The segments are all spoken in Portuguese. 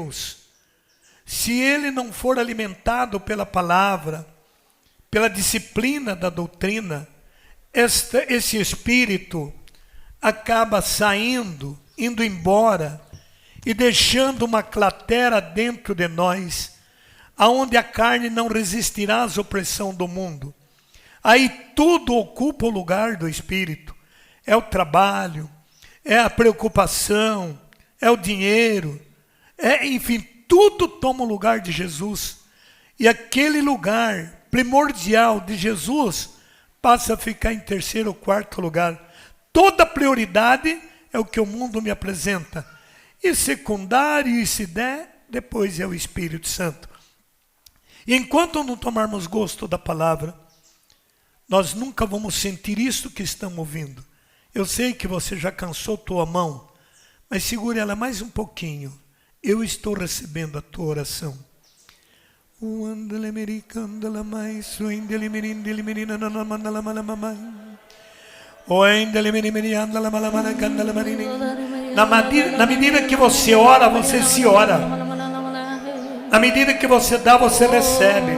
Deus, se ele não for alimentado pela palavra, pela disciplina da doutrina, esse espírito acaba saindo, indo embora e deixando uma cratera dentro de nós, aonde a carne não resistirá às opressões do mundo. Aí tudo ocupa o lugar do espírito. É o trabalho, é a preocupação, é o dinheiro, enfim, tudo toma o lugar de Jesus. E aquele lugar primordial de Jesus passa a ficar em terceiro ou quarto lugar. Toda prioridade é o que o mundo me apresenta. E secundário, e se der, depois é o Espírito Santo. E enquanto não tomarmos gosto da palavra, nós nunca vamos sentir isso que estamos ouvindo. Eu sei que você já cansou tua mão, mas segure ela mais um pouquinho. Eu estou recebendo a tua oração. Na medida que você ora, você se ora. Na medida que você dá, você recebe.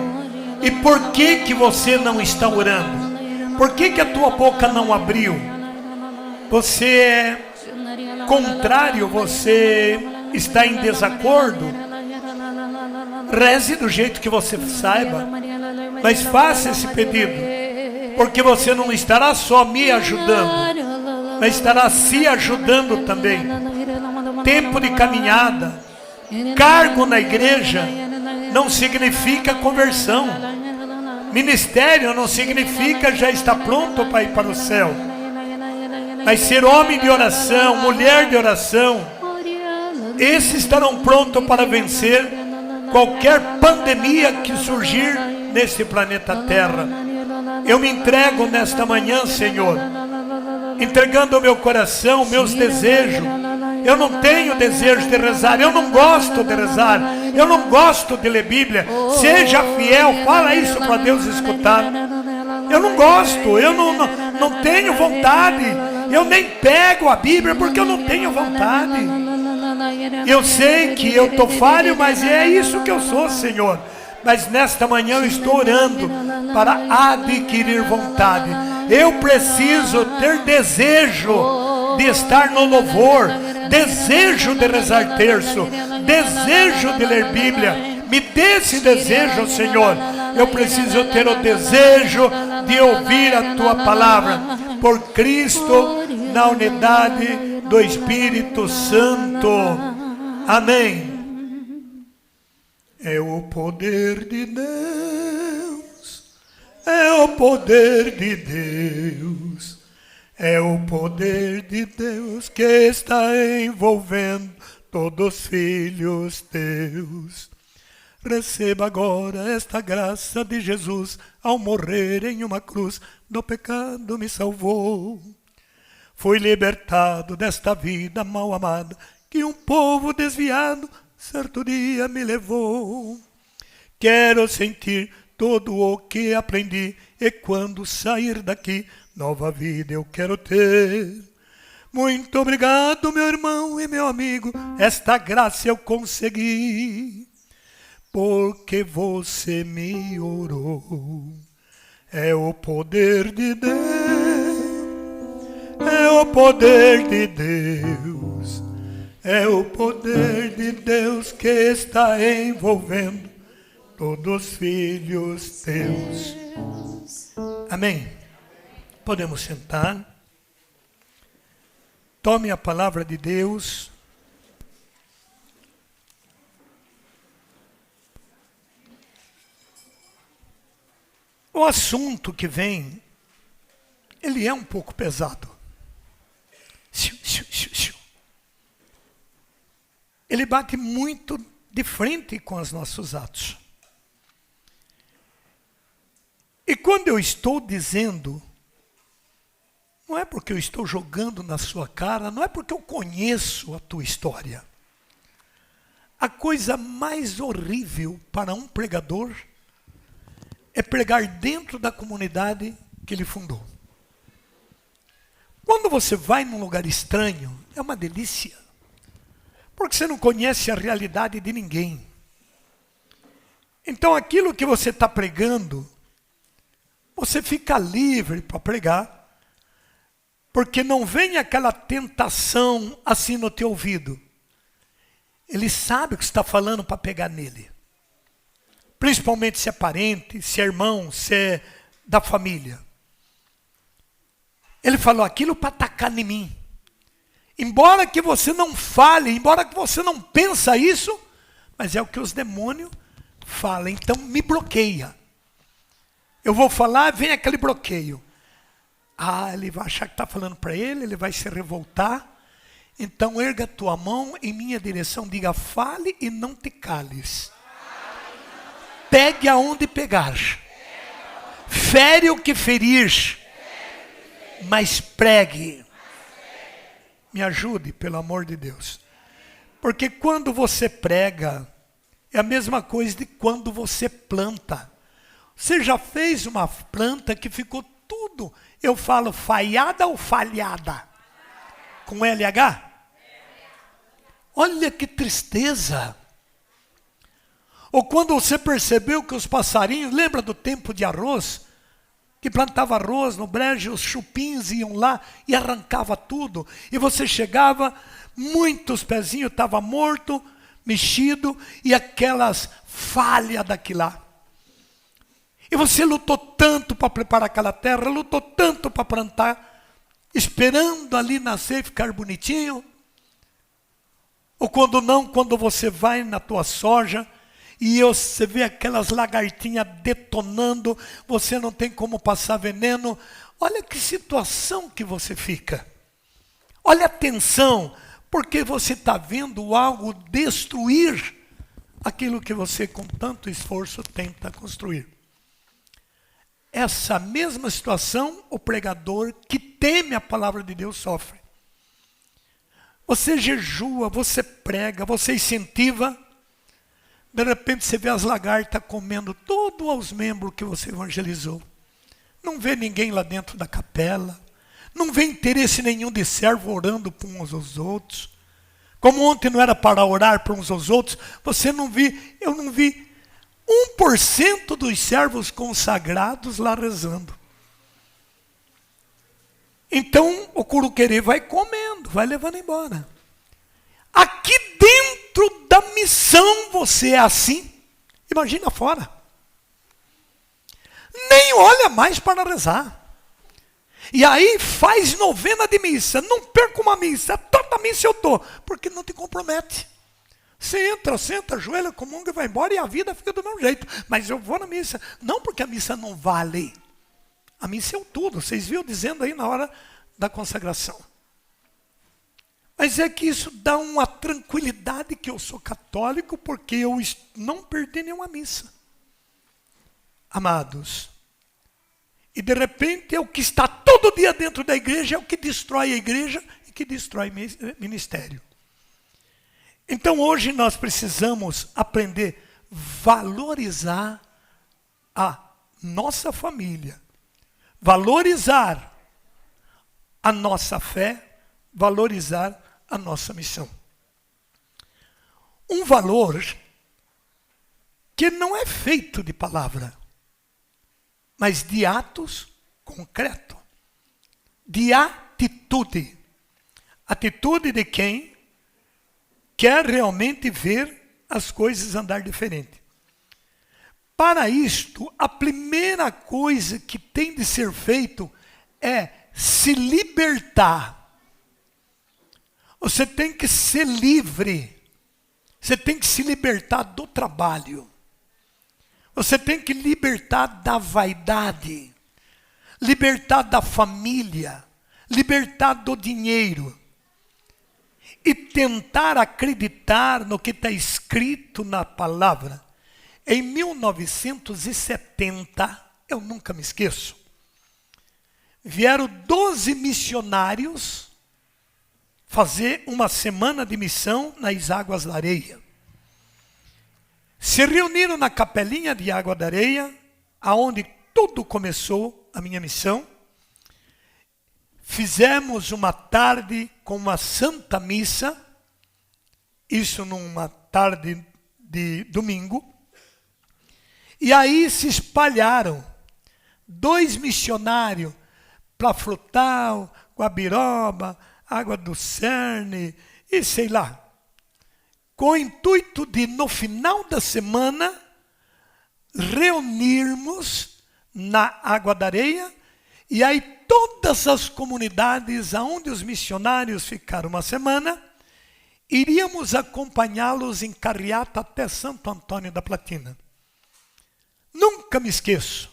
E por que você não está orando? Por que a tua boca não abriu? Você é contrário, você está em desacordo? Reze do jeito que você saiba, mas faça esse pedido, porque você não estará só me ajudando, mas estará se ajudando também. Tempo de caminhada, cargo na igreja não significa conversão. Ministério não significa já estar pronto para ir para o céu. Mas ser homem de oração, mulher de oração, esses estarão prontos para vencer qualquer pandemia que surgir nesse planeta Terra. Eu me entrego nesta manhã, Senhor, entregando o meu coração, meus desejos. Eu não tenho desejo de rezar, eu não gosto de rezar, eu não gosto de ler Bíblia. Seja fiel, fala isso para Deus escutar. Eu não gosto, eu não tenho vontade. Eu nem pego a Bíblia porque eu não tenho vontade. Eu sei que eu estou falho, mas é isso que eu sou, Senhor. Mas nesta manhã eu estou orando para adquirir vontade. Eu preciso ter desejo de estar no louvor, desejo de rezar terço, desejo de ler Bíblia. Me dê esse desejo, Senhor. Eu preciso ter o desejo de ouvir a Tua palavra. Por Cristo, na unidade do Espírito Santo. Amém. É o poder de Deus, é o poder de Deus, é o poder de Deus que está envolvendo todos os filhos teus. Receba agora esta graça de Jesus, ao morrer em uma cruz, do pecado me salvou. Fui libertado desta vida mal amada, que um povo desviado certo dia me levou. Quero sentir todo o que aprendi, e quando sair daqui, nova vida eu quero ter. Muito obrigado, meu irmão e meu amigo, esta graça eu consegui. Porque você me orou. É o poder de Deus, é o poder de Deus, é o poder de Deus que está envolvendo todos os filhos teus. Amém. Podemos sentar. Tome a palavra de Deus. O assunto que vem, ele é um pouco pesado. Ele bate muito de frente com os nossos atos. E quando eu estou dizendo, não é porque eu estou jogando na sua cara, não é porque eu conheço a tua história. A coisa mais horrível para um pregador é pregar dentro da comunidade que ele fundou. Quando você vai num lugar estranho, é uma delícia. Porque você não conhece a realidade de ninguém. Então aquilo que você está pregando, você fica livre para pregar, porque não vem aquela tentação assim no teu ouvido. Ele sabe o que você está falando para pegar nele. Principalmente se é parente, se é irmão, se é da família. Ele falou aquilo para atacar em mim. Embora que você não fale, embora que você não pensa isso, mas é o que os demônios falam. Então me bloqueia. Eu vou falar, vem aquele bloqueio. Ele vai achar que está falando para ele, ele vai se revoltar. Então erga a tua mão em minha direção, diga, fale e não te cales. Pegue aonde pegar. Fere o que ferir. Mas pregue. Me ajude, pelo amor de Deus. Porque quando você prega, é a mesma coisa de quando você planta. Você já fez uma planta que ficou tudo, eu falo falhada ou falhada? Com LH? Olha que tristeza. Ou quando você percebeu que os passarinhos, lembra do tempo de arroz? Que plantava arroz no brejo, os chupins iam lá e arrancava tudo. E você chegava, muitos pezinhos estavam mortos, mexido, e aquelas falhas daquilo lá. E você lutou tanto para preparar aquela terra, lutou tanto para plantar, esperando ali nascer e ficar bonitinho. Ou quando não, quando você vai na tua soja, e você vê aquelas lagartinhas detonando, você não tem como passar veneno. Olha que situação que você fica. Olha a tensão, porque você está vendo algo destruir aquilo que você com tanto esforço tenta construir. Essa mesma situação, o pregador que teme a palavra de Deus sofre. Você jejua, você prega, você incentiva. De repente você vê as lagartas comendo todos os membros que você evangelizou. Não vê ninguém lá dentro da capela. Não vê interesse nenhum de servo orando por uns aos outros. Como ontem não era para orar por uns aos outros, eu não vi 1% dos servos consagrados lá rezando. Então o curuquerê vai comendo, vai levando embora. Aqui dentro da missão você é assim. Imagina fora. Nem olha mais para rezar. E aí faz novena de missa. Não perca uma missa. Tanta missa eu estou. Porque não te compromete. Você entra, senta, ajoelha, comunga e vai embora. E a vida fica do mesmo jeito. Mas eu vou na missa. Não porque a missa não vale. A missa é o tudo. Vocês viram dizendo aí na hora da consagração. Mas é que isso dá uma tranquilidade que eu sou católico, porque eu não perdi nenhuma missa. Amados, e de repente é o que está todo dia dentro da igreja, é o que destrói a igreja e que destrói o ministério. Então hoje nós precisamos aprender a valorizar a nossa família, valorizar a nossa fé, valorizar a nossa missão. Um valor que não é feito de palavra, mas de atos concretos, de atitude. Atitude de quem quer realmente ver as coisas andar diferente. Para isto, a primeira coisa que tem de ser feito é se libertar. Você tem que ser livre. Você tem que se libertar do trabalho. Você tem que libertar da vaidade. Libertar da família. Libertar do dinheiro. E tentar acreditar no que está escrito na palavra. Em 1970, eu nunca me esqueço, vieram 12 missionários fazer uma semana de missão nas Águas da Areia. Se reuniram na capelinha de Água da Areia, aonde tudo começou a minha missão. Fizemos uma tarde com uma santa missa, isso numa tarde de domingo, e aí se espalharam 2 missionários para Frutal, Guabiroba, Água do Cerne e sei lá, com o intuito de, no final da semana, reunirmos na Água da Areia, e aí todas as comunidades aonde os missionários ficaram uma semana, iríamos acompanhá-los em carreata até Santo Antônio da Platina. Nunca me esqueço.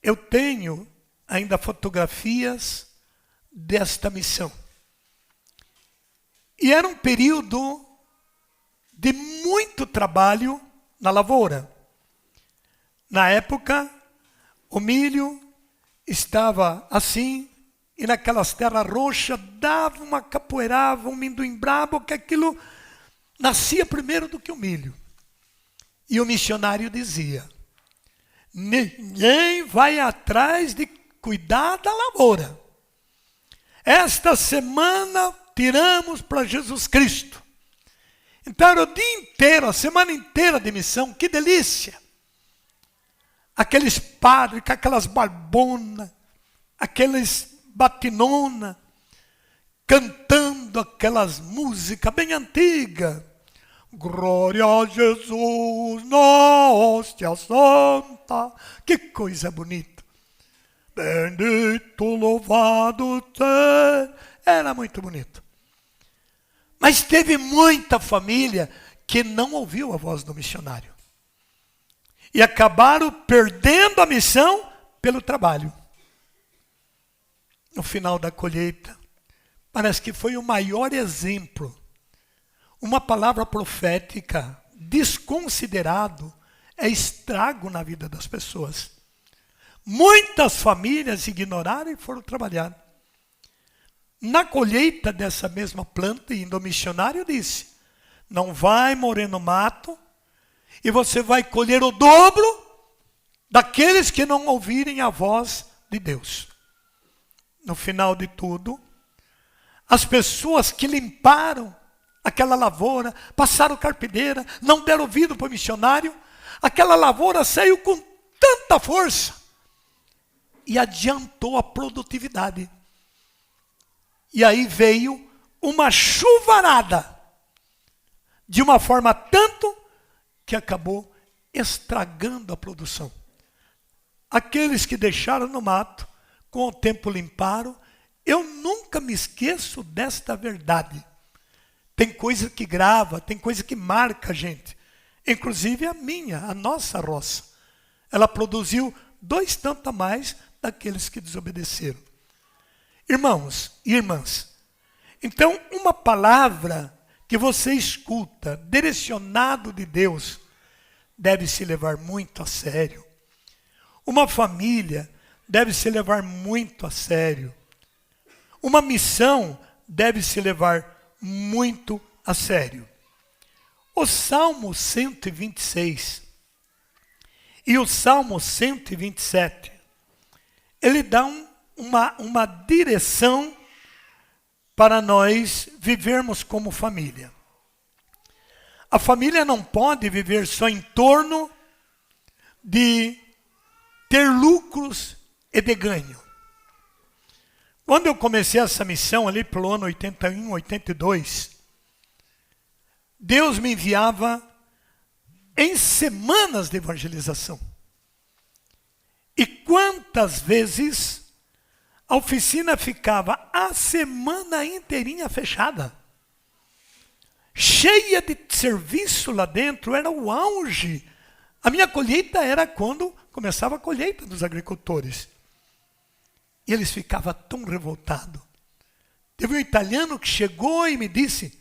Eu tenho ainda fotografias desta missão. E era um período de muito trabalho na lavoura. Na época, o milho estava assim, e naquelas terras roxas dava uma capoeirava, um minduim brabo, que aquilo nascia primeiro do que o milho. E o missionário dizia: ninguém vai atrás de cuidar da lavoura. Esta semana tiramos para Jesus Cristo. Então era o dia inteiro, a semana inteira de missão, que delícia! Aqueles padres com aquelas barbonas, aqueles batinona, cantando aquelas músicas bem antigas. Glória a Jesus, na hóstia santa. Que coisa bonita. Bendito, louvado seja. Era muito bonito. Mas teve muita família que não ouviu a voz do missionário. E acabaram perdendo a missão pelo trabalho. No final da colheita, parece que foi o maior exemplo. Uma palavra profética desconsiderado é estrago na vida das pessoas. Muitas famílias ignoraram e foram trabalhar. Na colheita dessa mesma planta, indo ao missionário, disse: não vai morrer no mato, e você vai colher o dobro daqueles que não ouvirem a voz de Deus. No final de tudo, as pessoas que limparam aquela lavoura, passaram carpideira, não deram ouvido para o missionário, aquela lavoura saiu com tanta força e adiantou a produtividade. E aí veio uma chuvarada, de uma forma tanto que acabou estragando a produção. Aqueles que deixaram no mato, com o tempo limparam. Eu nunca me esqueço desta verdade. Tem coisa que grava, tem coisa que marca a gente. Inclusive a nossa roça. Ela produziu 2 tantos a mais daqueles que desobedeceram. Irmãos e irmãs, então uma palavra que você escuta, direcionado de Deus, deve se levar muito a sério. Uma família deve se levar muito a sério. Uma missão deve se levar muito a sério. O Salmo 126 e o Salmo 127, ele dá uma direção para nós vivermos como família. A família não pode viver só em torno de ter lucros e de ganho. Quando eu comecei essa missão ali pelo ano 81, 82, Deus me enviava em semanas de evangelização. E quantas vezes a oficina ficava a semana inteirinha fechada, cheia de serviço lá dentro, era o auge. A minha colheita era quando começava a colheita dos agricultores. E eles ficavam tão revoltados. Teve um italiano que chegou e me disse: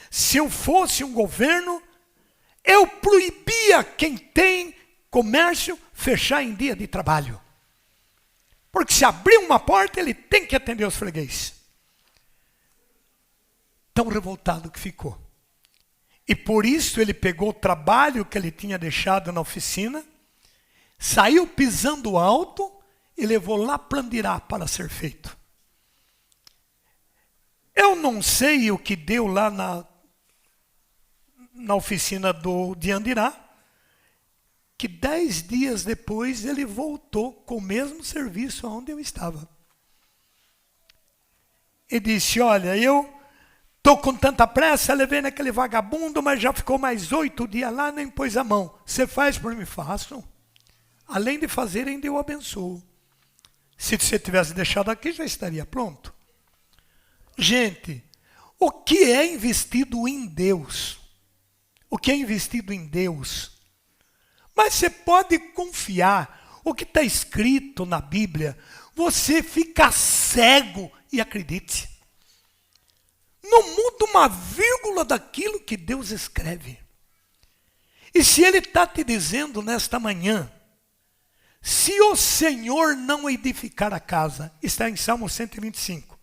se eu fosse um governo, eu proibia quem tem comércio fechar em dia de trabalho. Porque se abrir uma porta, ele tem que atender os freguês. Tão revoltado que ficou. E por isso ele pegou o trabalho que ele tinha deixado na oficina, saiu pisando alto e levou lá para Andirá para ser feito. Eu não sei o que deu lá na oficina de Andirá, que 10 dias depois ele voltou com o mesmo serviço onde eu estava. E disse, olha, eu estou com tanta pressa, levei naquele vagabundo, mas já ficou mais 8 dias lá, nem pôs a mão. Você faz por mim? Faço. Além de fazer, ainda eu abençoo. Se você tivesse deixado aqui, já estaria pronto. Gente, o que é investido em Deus? O que é investido em Deus? Mas você pode confiar. O que está escrito na Bíblia, você fica cego e acredite. Não muda uma vírgula daquilo que Deus escreve. E se Ele está te dizendo nesta manhã, se o Senhor não edificar a casa, está em Salmo 125.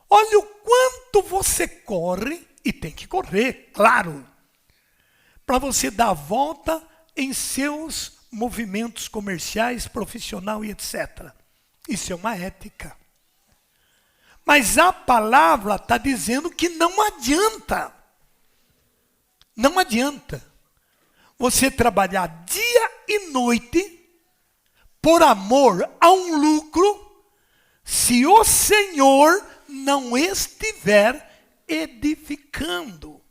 Olha o quanto você corre, e tem que correr, claro, para você dar a volta em seus movimentos comerciais, profissional e etc. Isso é uma ética. Mas a palavra está dizendo que não adianta. Não adianta você trabalhar dia e noite por amor a um lucro, se o Senhor não estiver edificando.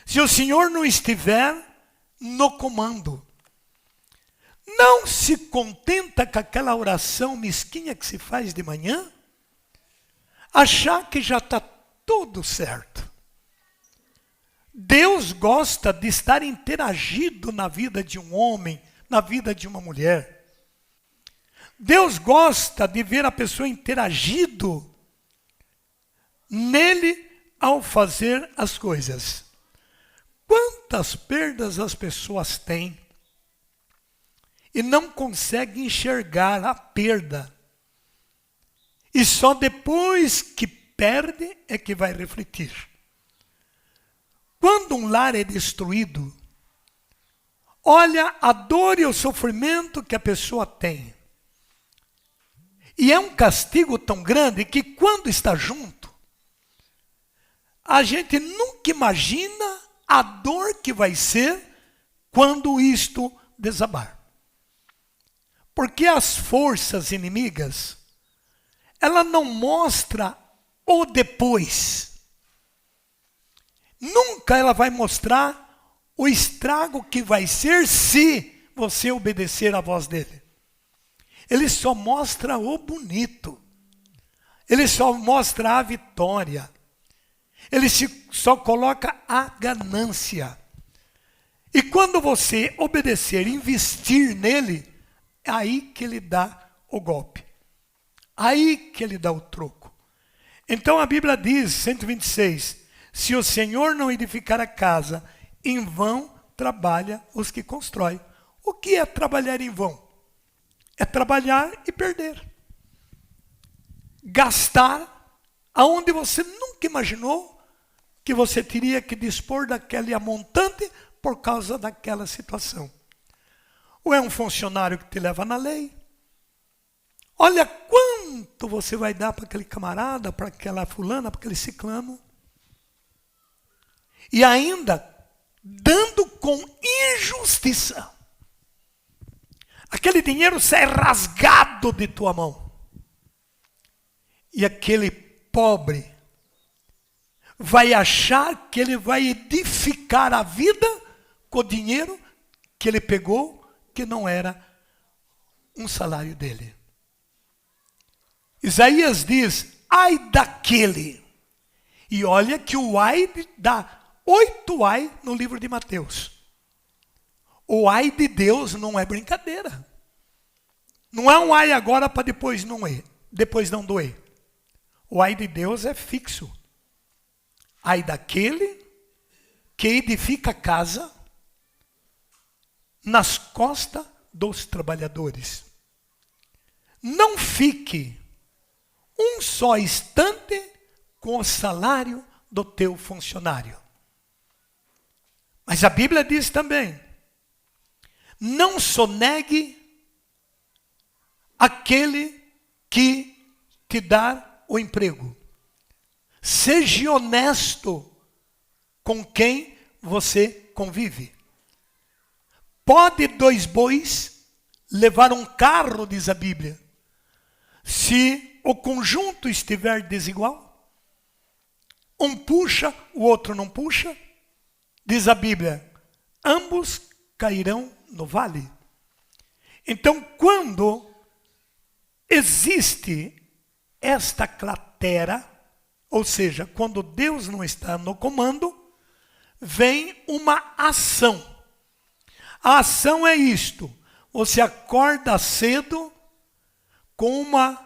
Se o Senhor não estiver no comando. Não se contenta com aquela oração mesquinha que se faz de manhã, achar que já está tudo certo. Deus gosta de estar interagido na vida de um homem, na vida de uma mulher. Deus gosta de ver a pessoa interagido nele ao fazer as coisas. Quantas perdas as pessoas têm e não conseguem enxergar a perda. E só depois que perde é que vai refletir. Quando um lar é destruído, olha a dor e o sofrimento que a pessoa tem. E é um castigo tão grande que quando está junto, a gente nunca imagina a dor que vai ser quando isto desabar. Porque as forças inimigas, ela não mostra o depois. Nunca ela vai mostrar o estrago que vai ser se você obedecer à voz dele. Ele só mostra o bonito. Ele só mostra a vitória. Ele só coloca a ganância. E quando você obedecer, investir nele, é aí que ele dá o golpe. Aí que ele dá o troco. Então a Bíblia diz, 126, se o Senhor não edificar a casa, em vão trabalha os que constroem. O que é trabalhar em vão? É trabalhar e perder. Gastar aonde você nunca imaginou que você teria que dispor daquele montante por causa daquela situação. Ou é um funcionário que te leva na lei. Olha quanto você vai dar para aquele camarada, para aquela fulana, para aquele ciclano. E ainda dando com injustiça. Aquele dinheiro sai rasgado de tua mão. E aquele pobre vai achar que ele vai edificar a vida com o dinheiro que ele pegou, que não era um salário dele. Isaías diz, ai daquele. E olha que o ai dá 8 ai no livro de Mateus. O ai de Deus não é brincadeira. Não é um ai agora para depois não doer. O ai de Deus é fixo. Ai daquele que edifica a casa nas costas dos trabalhadores. Não fique um só instante com o salário do teu funcionário. Mas a Bíblia diz também, não sonegue aquele que te dá o emprego. Seja honesto com quem você convive. Pode 2 bois levar um carro, diz a Bíblia, se o conjunto estiver desigual? Um puxa, o outro não puxa? Diz a Bíblia, ambos cairão no vale. Então, quando existe esta cratera, ou seja, quando Deus não está no comando, vem uma ação. A ação é isto: você acorda cedo com uma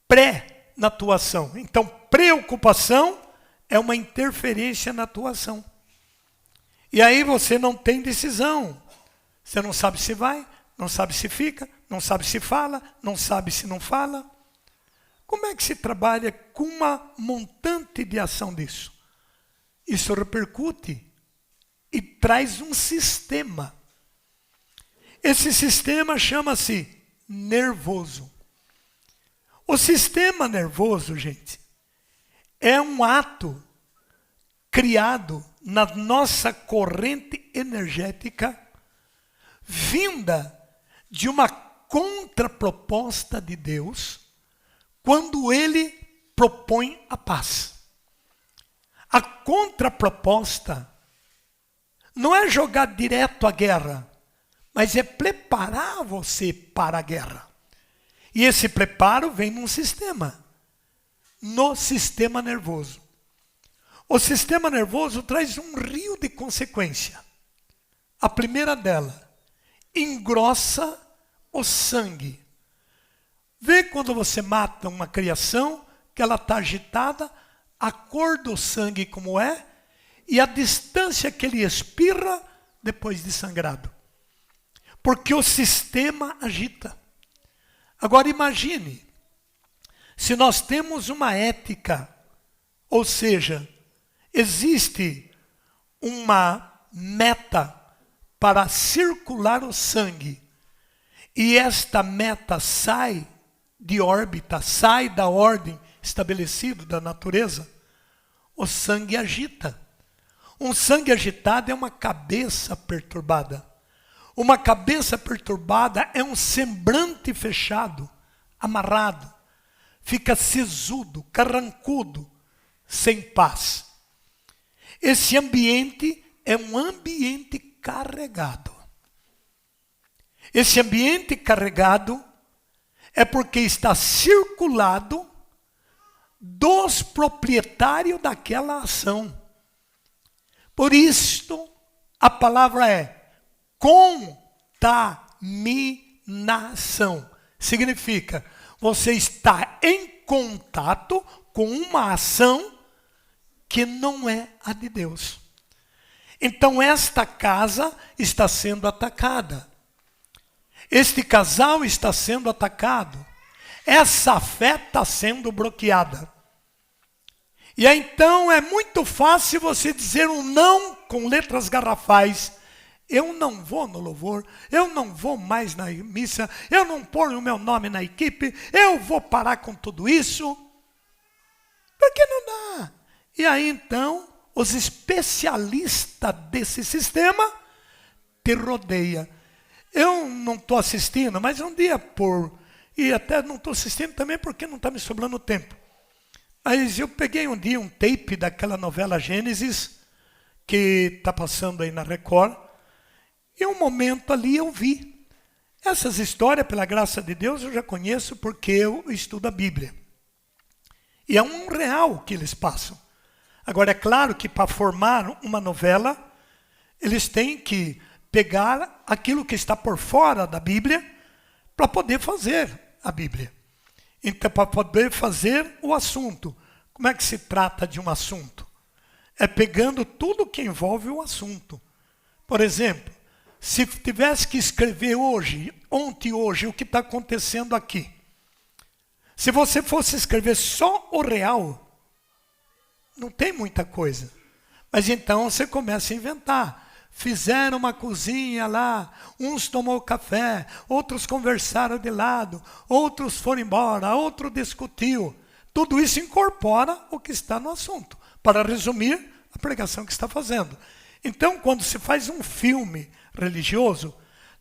pré na tua ação. Então, preocupação é uma interferência na tua ação. E aí você não tem decisão. Você não sabe se vai, não sabe se fica, não sabe se fala, não sabe se não fala. Como é que se trabalha com uma montante de ação disso? Isso repercute e traz um sistema. Esse sistema chama-se nervoso. O sistema nervoso, gente, é um ato criado na nossa corrente energética, vinda de uma contraproposta de Deus, quando Ele propõe a paz. A contraproposta não é jogar direto à guerra, mas é preparar você para a guerra. E esse preparo vem num sistema, no sistema nervoso. O sistema nervoso traz um rio de consequência. A primeira dela, engrossa o sangue. Vê quando você mata uma criação, que ela está agitada, a cor do sangue como é, e a distância que ele espirra depois de sangrado. Porque o sistema agita. Agora imagine, se nós temos uma ética, ou seja, existe uma meta para circular o sangue, e esta meta sai de órbita, sai da ordem estabelecida da natureza, o sangue agita. Um sangue agitado é uma cabeça perturbada. Uma cabeça perturbada é um semblante fechado, amarrado, fica sisudo, carrancudo, sem paz. Esse ambiente é um ambiente carregado. Esse ambiente carregado é porque está circulado dos proprietários daquela ação. Por isto, a palavra é contaminação. Significa, você está em contato com uma ação que não é a de Deus. Então esta casa está sendo atacada. Este casal está sendo atacado. Essa fé está sendo bloqueada. E aí, então é muito fácil você dizer um não com letras garrafais. Eu não vou no louvor, eu não vou mais na missa, eu não ponho o meu nome na equipe, eu vou parar com tudo isso. Porque não dá. E aí então, os especialistas desse sistema te rodeiam. Eu não estou assistindo, mas um dia e até não estou assistindo também porque não está me sobrando tempo. Mas eu peguei um dia um tape daquela novela Gênesis, que está passando aí na Record, e um momento ali eu vi. Essas histórias, pela graça de Deus, eu já conheço porque eu estudo a Bíblia. E é um real que eles passam. Agora, é claro que para formar uma novela, eles têm que pegar aquilo que está por fora da Bíblia para poder fazer a Bíblia. Então, para poder fazer o assunto. Como é que se trata de um assunto? É pegando tudo que envolve o assunto. Por exemplo, se tivesse que escrever ontem, o que está acontecendo aqui. Se você fosse escrever só o real, não tem muita coisa. Mas então você começa a inventar. Fizeram uma cozinha lá, uns tomou café, outros conversaram de lado, outros foram embora, outro discutiu. Tudo isso incorpora o que está no assunto, para resumir a pregação que está fazendo. Então, quando se faz um filme religioso,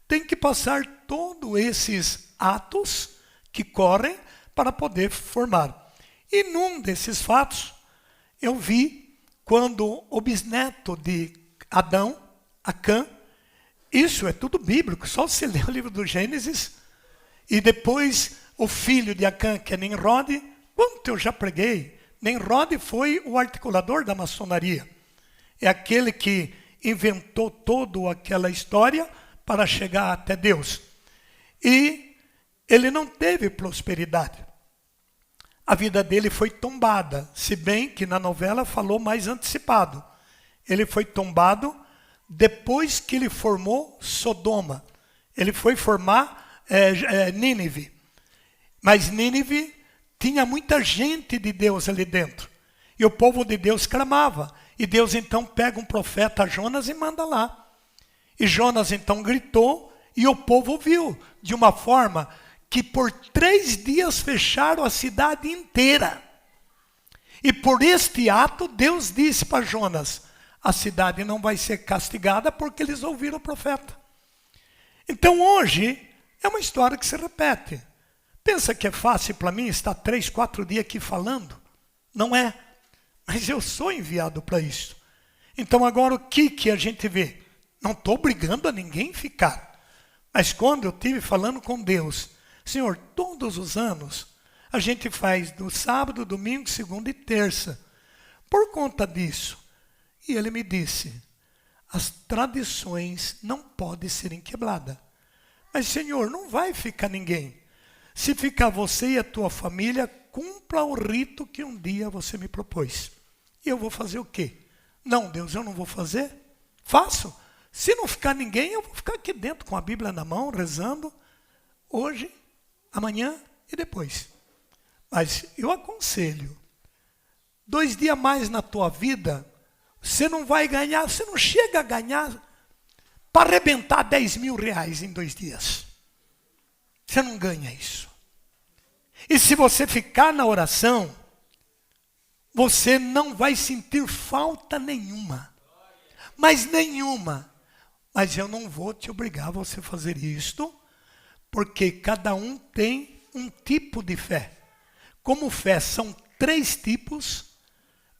tem que passar todos esses atos que correm para poder formar. E num desses fatos, eu vi quando o bisneto de Adão, Acã, isso é tudo bíblico, só você ler o livro do Gênesis, e depois o filho de Acã, que é Nimrod, quanto eu já preguei, Nimrod foi o articulador da maçonaria. É aquele que inventou toda aquela história para chegar até Deus. E ele não teve prosperidade. A vida dele foi tombada, se bem que na novela falou mais antecipado. Ele foi tombado depois que ele formou Sodoma. Ele foi formar Nínive. Mas Nínive tinha muita gente de Deus ali dentro. E o povo de Deus clamava. E Deus então pega um profeta Jonas e manda lá. E Jonas então gritou e o povo ouviu. De uma forma que por 3 dias fecharam a cidade inteira. E por este ato Deus disse para Jonas, a cidade não vai ser castigada porque eles ouviram o profeta. Então hoje é uma história que se repete. Pensa que é fácil para mim estar 3, 4 dias aqui falando? Não é. Mas eu sou enviado para isso. Então agora o que a gente vê? Não estou obrigando a ninguém ficar. Mas quando eu estive falando com Deus, Senhor, todos os anos a gente faz do sábado, domingo, segunda e terça. Por conta disso. E ele me disse, as tradições não podem serem quebradas. Mas Senhor, não vai ficar ninguém. Se ficar você e a tua família, cumpra o rito que um dia você me propôs. E eu vou fazer o quê? Não, Deus, eu não vou fazer? Faço. Se não ficar ninguém, eu vou ficar aqui dentro com a Bíblia na mão, rezando, hoje, amanhã e depois. Mas eu aconselho, 2 dias mais na tua vida, você não vai ganhar, você não chega a ganhar para arrebentar 10 mil reais em 2 dias. Você não ganha isso. E se você ficar na oração, você não vai sentir falta nenhuma. Mas nenhuma. Mas eu não vou te obrigar a você fazer isto, porque cada um tem um tipo de fé. Como fé são 3 tipos,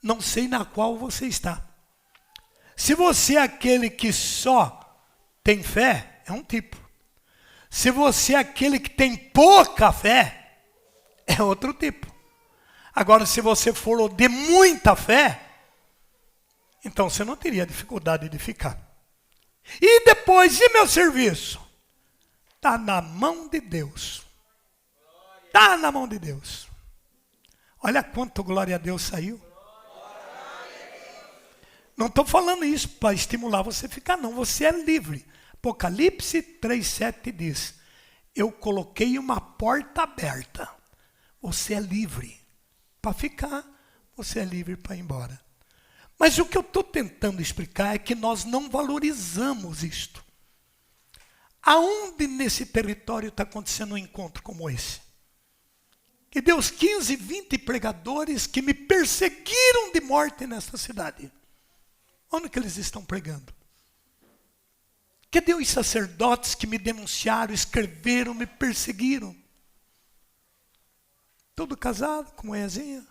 não sei na qual você está. Se você é aquele que só tem fé, é um tipo. Se você é aquele que tem pouca fé, é outro tipo. Agora, se você for o de muita fé, então você não teria dificuldade de ficar. E depois, e meu serviço? Está na mão de Deus. Está na mão de Deus. Olha quanto glória a Deus saiu. Não estou falando isso para estimular você a ficar, não. Você é livre. Apocalipse 3,7 diz, eu coloquei uma porta aberta. Você é livre para ficar, você é livre para ir embora. Mas o que eu estou tentando explicar é que nós não valorizamos isto. Aonde nesse território está acontecendo um encontro como esse? Que Deus 15, 20 pregadores que me perseguiram de morte nesta cidade. Onde que eles estão pregando? Que Deus sacerdotes que me denunciaram, escreveram, me perseguiram. Todo casado, com mulherzinha.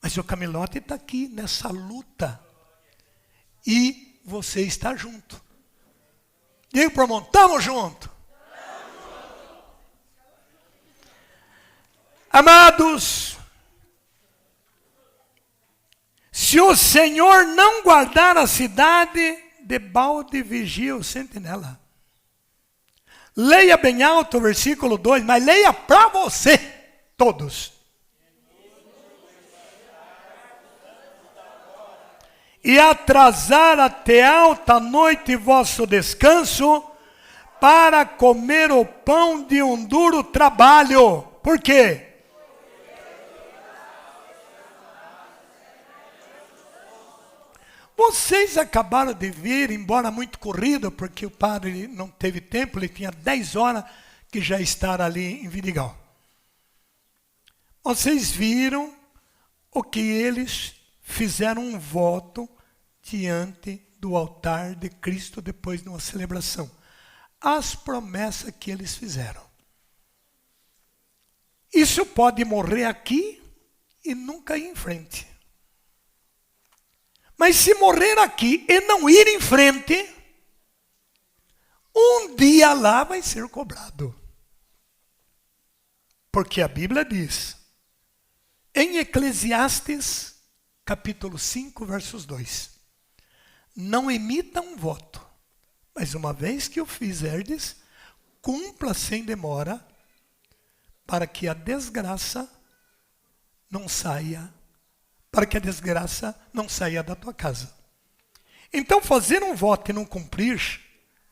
Mas o Camilote está aqui nessa luta. E você está junto. Diga para o irmão, estamos juntos. Amados, se o Senhor não guardar a cidade, debalde vigia o sentinela. Leia bem alto o versículo 2, mas leia para você, todos. E atrasar até alta noite vosso descanso, para comer o pão de um duro trabalho. Por quê? Vocês acabaram de vir, embora muito corrido, porque o padre não teve tempo, ele tinha 10 horas que já estar ali em Vidigal. Vocês viram o que eles fizeram um voto diante do altar de Cristo depois de uma celebração. As promessas que eles fizeram. Isso pode morrer aqui e nunca ir em frente. Mas se morrer aqui e não ir em frente, um dia lá vai ser cobrado. Porque a Bíblia diz, em Eclesiastes, capítulo 5, versos 2, não emita um voto, mas uma vez que o fizerdes, cumpla sem demora, para que a desgraça não saia, da tua casa. Então fazer um voto e não cumprir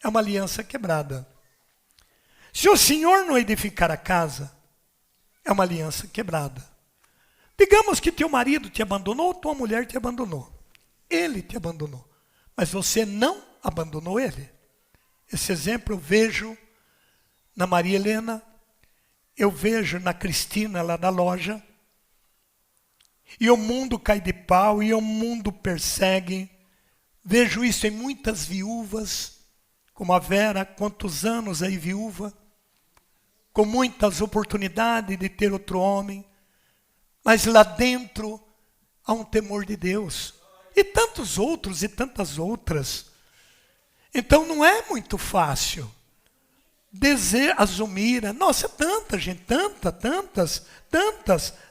é uma aliança quebrada. Se o Senhor não edificar a casa, é uma aliança quebrada. Digamos que teu marido te abandonou, tua mulher te abandonou. Ele te abandonou, mas você não abandonou ele. Esse exemplo eu vejo na Maria Helena, eu vejo na Cristina lá da loja, e o mundo cai de pau, e o mundo persegue. Vejo isso em muitas viúvas, como a Vera, quantos anos aí viúva, com muitas oportunidades de ter outro homem, mas lá dentro há um temor de Deus. E tantos outros e tantas outras. Então não é muito fácil. A Zumira, nossa, tanta gente, tantas.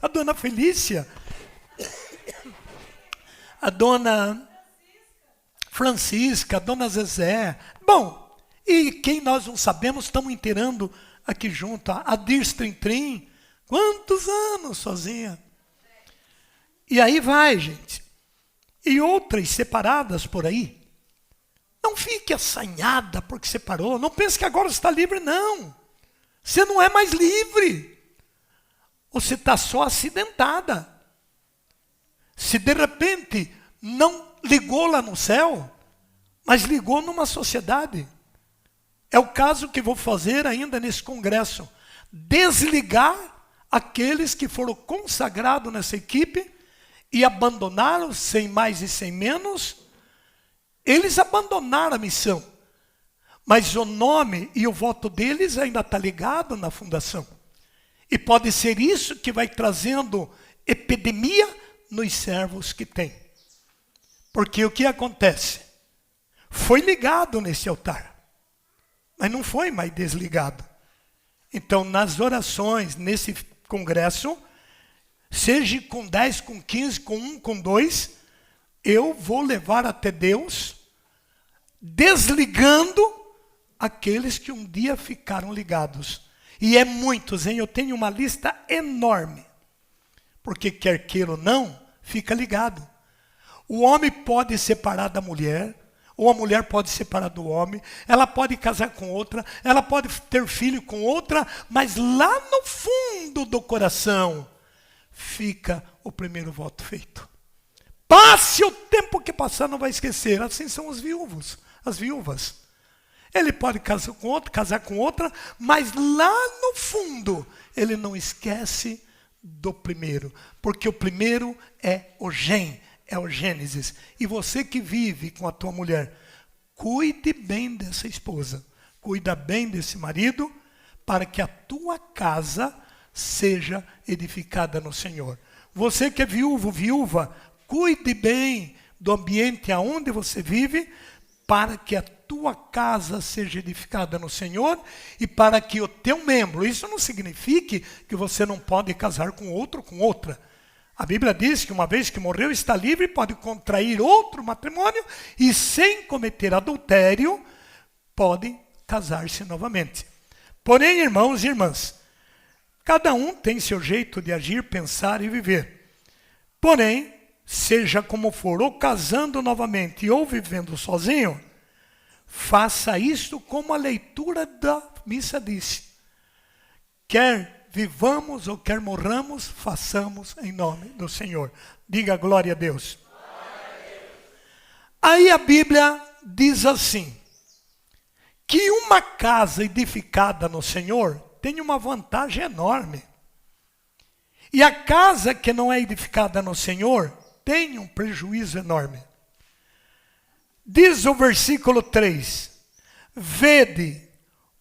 A dona Felícia, a dona Francisca, a dona Zezé. Bom, e quem nós não sabemos, estamos inteirando aqui junto. A Dirce Trim, quantos anos sozinha. E aí vai, gente. E outras separadas por aí. Não fique assanhada porque separou. Não pense que agora você está livre, não. Você não é mais livre. Você está só acidentada. Se de repente não ligou lá no céu, mas ligou numa sociedade. É o caso que vou fazer ainda nesse congresso. Desligar aqueles que foram consagrados nessa equipe e abandonaram, sem mais e sem menos. Eles abandonaram a missão. Mas o nome e o voto deles ainda está ligado na fundação. E pode ser isso que vai trazendo epidemia nos servos que tem. Porque o que acontece? Foi ligado nesse altar, mas não foi mais desligado. Então, nas orações, nesse congresso, seja com 10, com 15, com 1, com 2, eu vou levar até Deus, desligando aqueles que um dia ficaram ligados. E é muitos, hein? Eu tenho uma lista enorme. Porque quer queira ou não, fica ligado. O homem pode separar da mulher, ou a mulher pode separar do homem, ela pode casar com outra, ela pode ter filho com outra, mas lá no fundo do coração fica o primeiro voto feito. Passe o tempo que passar, não vai esquecer. Assim são os viúvos, as viúvas. Ele pode casar com outra, mas lá no fundo ele não esquece do primeiro, porque o primeiro é o Gênesis. E você que vive com a tua mulher, cuide bem dessa esposa, cuida bem desse marido, para que a tua casa seja edificada no Senhor. Você que é viúva, cuide bem do ambiente aonde você vive, para que a tua casa seja edificada no Senhor e para que o teu membro, isso não significa que você não pode casar com outro ou com outra. A Bíblia diz que uma vez que morreu está livre, pode contrair outro matrimônio e sem cometer adultério, pode casar-se novamente. Porém, irmãos e irmãs, cada um tem seu jeito de agir, pensar e viver. Porém, seja como for, ou casando novamente ou vivendo sozinho, faça isto como a leitura da missa disse. Quer vivamos ou quer morramos, façamos em nome do Senhor. Diga glória a Deus. Aí a Bíblia diz assim, que uma casa edificada no Senhor tem uma vantagem enorme. E a casa que não é edificada no Senhor tem um prejuízo enorme. Diz o versículo 3: vede,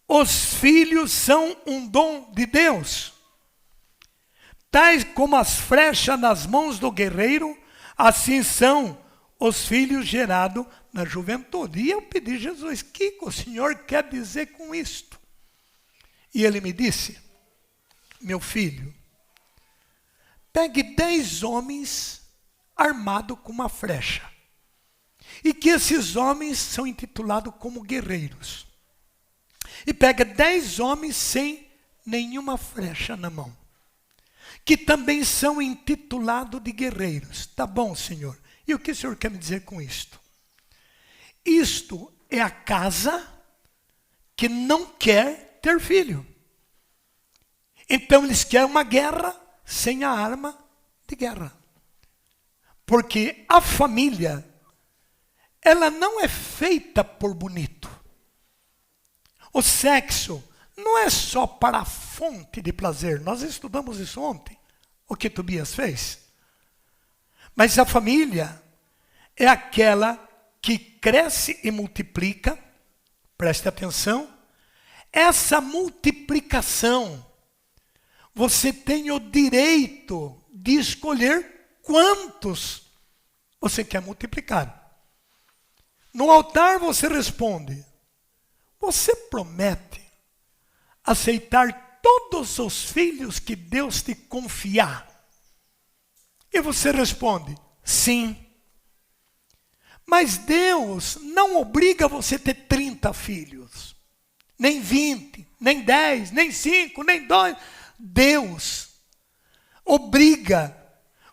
os filhos são um dom de Deus. Tais como as flechas nas mãos do guerreiro, assim são os filhos gerados na juventude. E eu pedi a Jesus, o que o Senhor quer dizer com isto? E ele me disse, meu filho, pegue 10 homens armados com uma flecha. E que esses homens são intitulados como guerreiros. E pega 10 homens sem nenhuma flecha na mão, que também são intitulados de guerreiros. Tá bom, Senhor. E o que o Senhor quer me dizer com isto? Isto é a casa que não quer ter filho. Então eles querem uma guerra sem a arma de guerra. Porque a família, ela não é feita por bonito. O sexo não é só para a fonte de prazer. Nós estudamos isso ontem, o que Tobias fez. Mas a família é aquela que cresce e multiplica. Preste atenção. Essa multiplicação, você tem o direito de escolher quantos você quer multiplicar. No altar você responde, você promete aceitar todos os filhos que Deus te confiar? E você responde, sim. Mas Deus não obriga você a ter 30 filhos, nem 20, nem 10, nem 5, nem 2. Deus obriga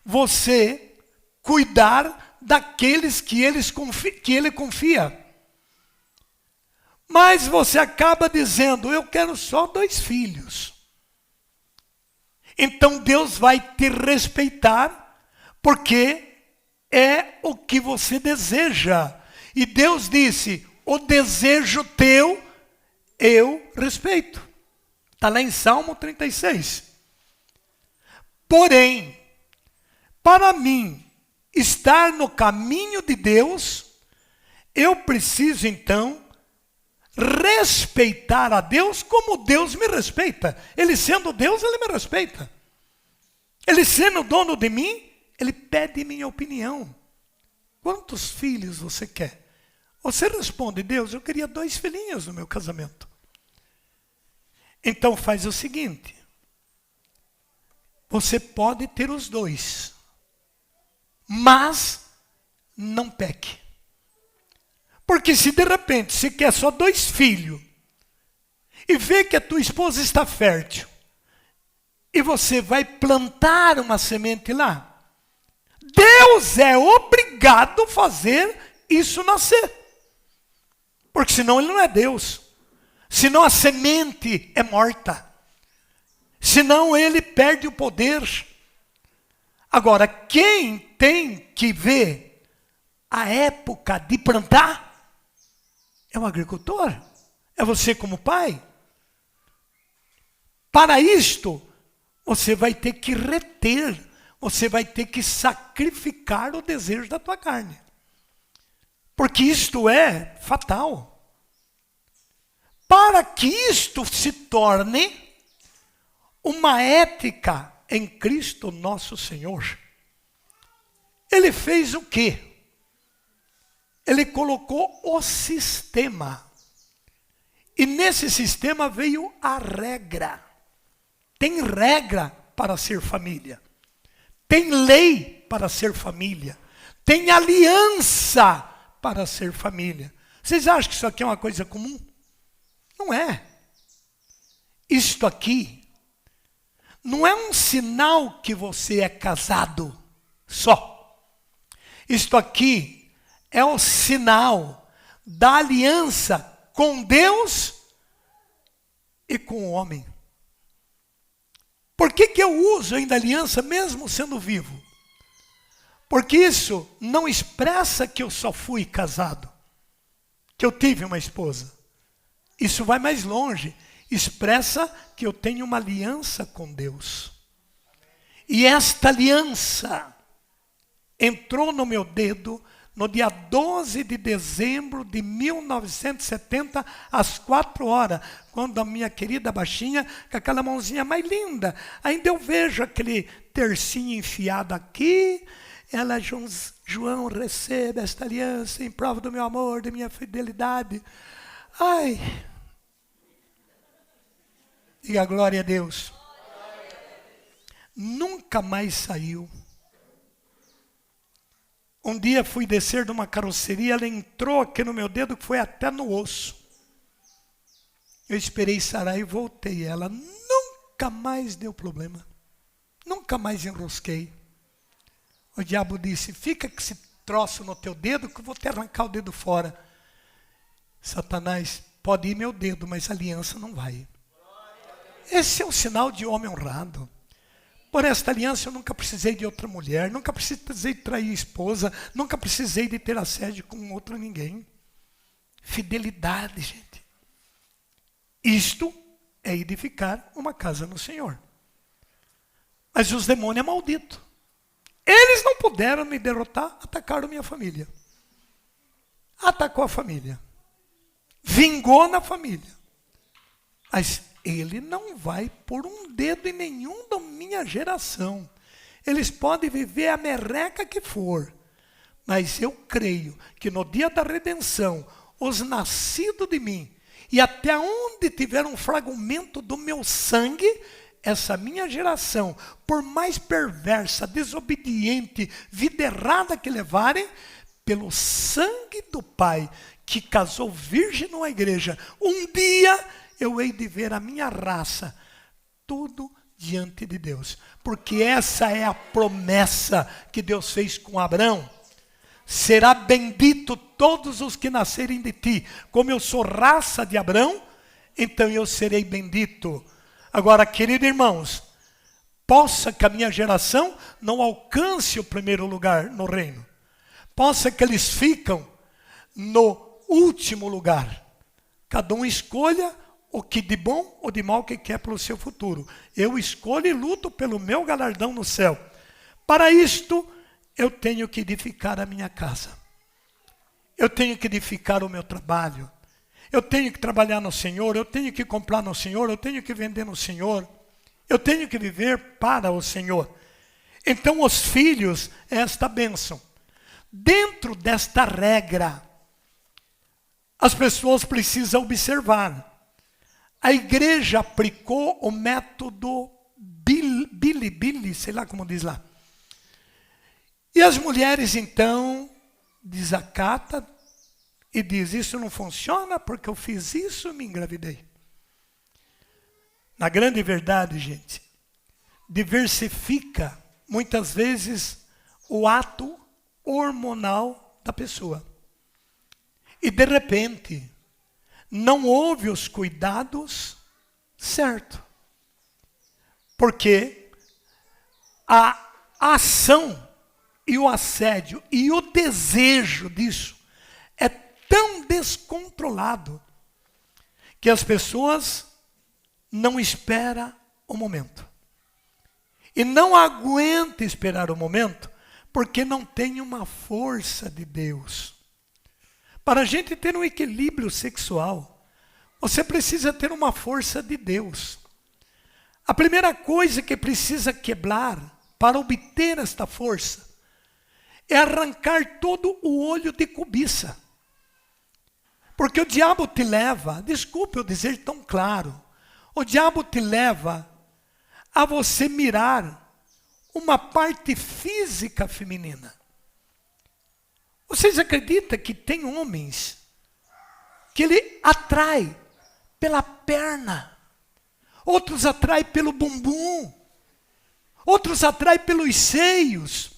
você a cuidar daqueles que Ele confia. Mas você acaba dizendo, eu quero só 2 filhos. Então Deus vai te respeitar, porque é o que você deseja. E Deus disse, o desejo teu, eu respeito. Está lá em Salmo 36. Porém, para mim estar no caminho de Deus, eu preciso então respeitar a Deus como Deus me respeita. Ele sendo Deus, Ele me respeita. Ele sendo dono de mim, Ele pede minha opinião. Quantos filhos você quer? Você responde, Deus, eu queria 2 filhinhos no meu casamento. Então faz o seguinte, você pode ter os 2, mas não peque. Porque se de repente você quer só 2 filhos, e vê que a tua esposa está fértil, e você vai plantar uma semente lá, Deus é obrigado a fazer isso nascer. Porque senão Ele não é Deus. Senão a semente é morta. Senão Ele perde o poder. Agora, quem tem que ver a época de plantar é o agricultor. É você como pai. Para isto, você vai ter que reter. Você vai ter que sacrificar o desejo da tua carne. Porque isto é fatal. Para que isto se torne uma ética em Cristo nosso Senhor, Ele fez o quê? Ele colocou o sistema. E nesse sistema veio a regra. Tem regra para ser família. Tem lei para ser família. Tem aliança para ser família. Vocês acham que isso aqui é uma coisa comum? Não é. Isto aqui não é um sinal que você é casado só. Isto aqui é o sinal da aliança com Deus e com o homem. Por que eu uso ainda aliança mesmo sendo vivo? Porque isso não expressa que eu só fui casado, que eu tive uma esposa. Isso vai mais longe, expressa que eu tenho uma aliança com Deus. E esta aliança entrou no meu dedo no dia 12 de dezembro de 1970, às 4 horas, quando a minha querida baixinha, com aquela mãozinha mais linda, ainda eu vejo aquele tercinho enfiado aqui, ela, João, receba esta aliança em prova do meu amor, da minha fidelidade. Ai, diga glória a Deus. Nunca mais saiu. Um dia fui descer de uma carroceria, ela entrou aqui no meu dedo, que foi até no osso. Eu esperei sarar e voltei. Ela nunca mais deu problema. Nunca mais enrosquei. O diabo disse, fica com esse troço no teu dedo que eu vou te arrancar o dedo fora. Satanás, pode ir meu dedo, mas a aliança não vai. Esse é o sinal de homem honrado. Por esta aliança eu nunca precisei de outra mulher, nunca precisei de trair a esposa, nunca precisei de ter assédio com outro ninguém. Fidelidade, gente. Isto é edificar uma casa no Senhor. Mas os demônios é maldito. Eles não puderam me derrotar, atacaram minha família. Atacou a família. Vingou na família. Mas ele não vai pôr um dedo em nenhum da minha geração. Eles podem viver a merreca que for. Mas eu creio que no dia da redenção, os nascidos de mim, e até onde tiver um fragmento do meu sangue, essa minha geração, por mais perversa, desobediente, vida errada que levarem, pelo sangue do Pai, que casou virgem numa igreja, um dia eu hei de ver a minha raça, tudo diante de Deus. Porque essa é a promessa que Deus fez com Abraão. Será bendito todos os que nascerem de ti. Como eu sou raça de Abraão, então eu serei bendito. Agora, queridos irmãos, possa que a minha geração não alcance o primeiro lugar no reino. Possa que eles ficam no último lugar. Cada um escolha o que de bom ou de mal que quer pelo seu futuro. Eu escolho e luto pelo meu galardão no céu. Para isto, eu tenho que edificar a minha casa. Eu tenho que edificar o meu trabalho. Eu tenho que trabalhar no Senhor. Eu tenho que comprar no Senhor. Eu tenho que vender no Senhor. Eu tenho que viver para o Senhor. Então, os filhos, é esta bênção. Dentro desta regra, as pessoas precisam observar. A igreja aplicou o método Billy, sei lá como diz lá. E as mulheres, então, desacatam e dizem, isso não funciona porque eu fiz isso e me engravidei. Na grande verdade, gente, diversifica, muitas vezes, o ato hormonal da pessoa. E, de repente, não houve os cuidados certos. Porque a ação e o assédio e o desejo disso é tão descontrolado que as pessoas não esperam o momento. E não aguentam esperar o momento porque não tem uma força de Deus. Para a gente ter um equilíbrio sexual, você precisa ter uma força de Deus. A primeira coisa que precisa quebrar para obter esta força é arrancar todo o olho de cobiça. Porque o diabo te leva, desculpe eu dizer tão claro, o diabo te leva a você mirar uma parte física feminina. Vocês acreditam que tem homens que ele atrai pela perna, outros atrai pelo bumbum, outros atrai pelos seios,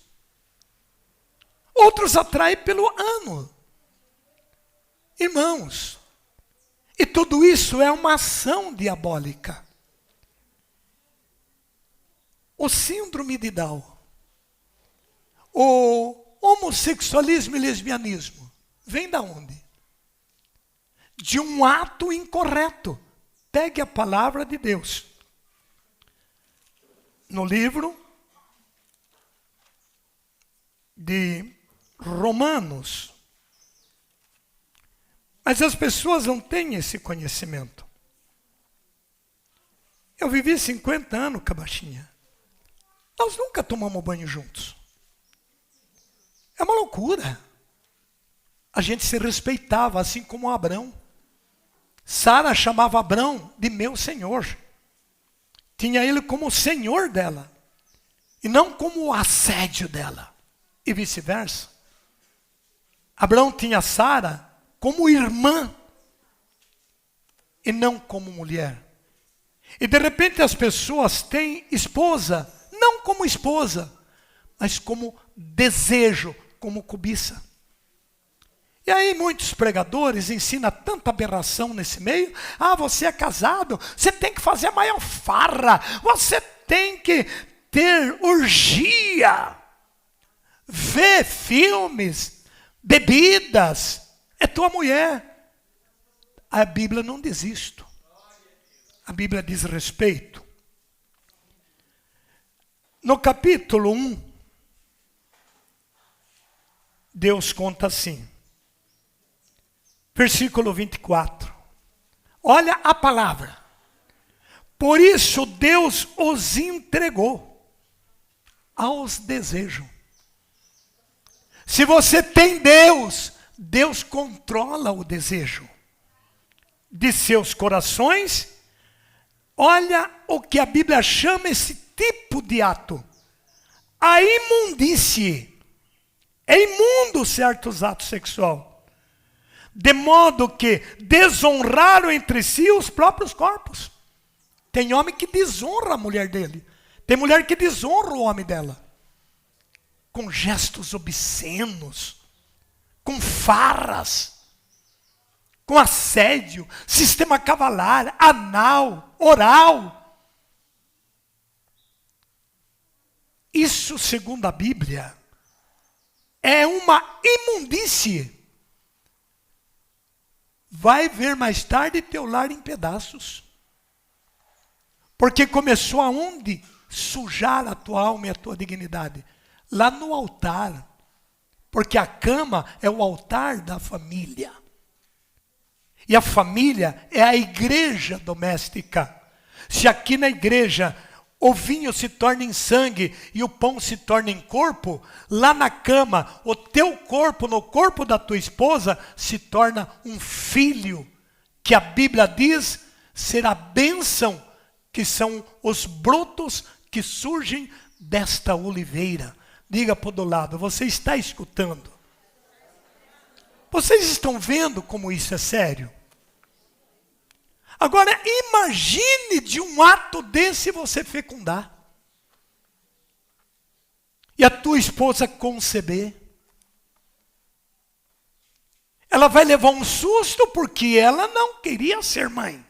outros atrai pelo ano. Irmãos, e tudo isso é uma ação diabólica. O síndrome de Down, o homossexualismo e lesbianismo, vem da onde? De um ato incorreto. Pegue a palavra de Deus. No livro de Romanos. Mas as pessoas não têm esse conhecimento. Eu vivi 50 anos com a baixinha. Nós nunca tomamos banho juntos. É uma loucura. A gente se respeitava, assim como Abrão. Sara chamava Abrão de meu senhor. Tinha ele como o senhor dela. E não como o assédio dela. E vice-versa. Abrão tinha Sara como irmã. E não como mulher. E de repente as pessoas têm esposa, não como esposa, mas como desejo, como cobiça. E aí muitos pregadores ensinam tanta aberração nesse meio. Ah, você é casado, você tem que fazer a maior farra, você tem que ter orgia, ver filmes, bebidas, é tua mulher. A Bíblia não diz isto. A Bíblia diz respeito. No capítulo 1, Deus conta assim. Versículo 24. Olha a palavra. Por isso Deus os entregou aos desejos. Se você tem Deus, Deus controla o desejo de seus corações. Olha o que a Bíblia chama esse tipo de ato. A imundície. É imundo certos atos sexuais. De modo que desonraram entre si os próprios corpos. Tem homem que desonra a mulher dele. Tem mulher que desonra o homem dela. Com gestos obscenos. Com farras. Com assédio. Sistema cavalar. Anal. Oral. Isso, segundo a Bíblia, é uma imundície. Vai ver mais tarde teu lar em pedaços. Porque começou aonde? Sujar a tua alma e a tua dignidade. Lá no altar. Porque a cama é o altar da família. E a família é a igreja doméstica. Se aqui na igreja o vinho se torna em sangue e o pão se torna em corpo, lá na cama, o teu corpo, no corpo da tua esposa, se torna um filho, que a Bíblia diz ser a bênção, que são os brotos que surgem desta oliveira. Diga para o do lado, você está escutando? Vocês estão vendo como isso é sério? Agora, imagine de um ato desse você fecundar. E a tua esposa conceber. Ela vai levar um susto porque ela não queria ser mãe.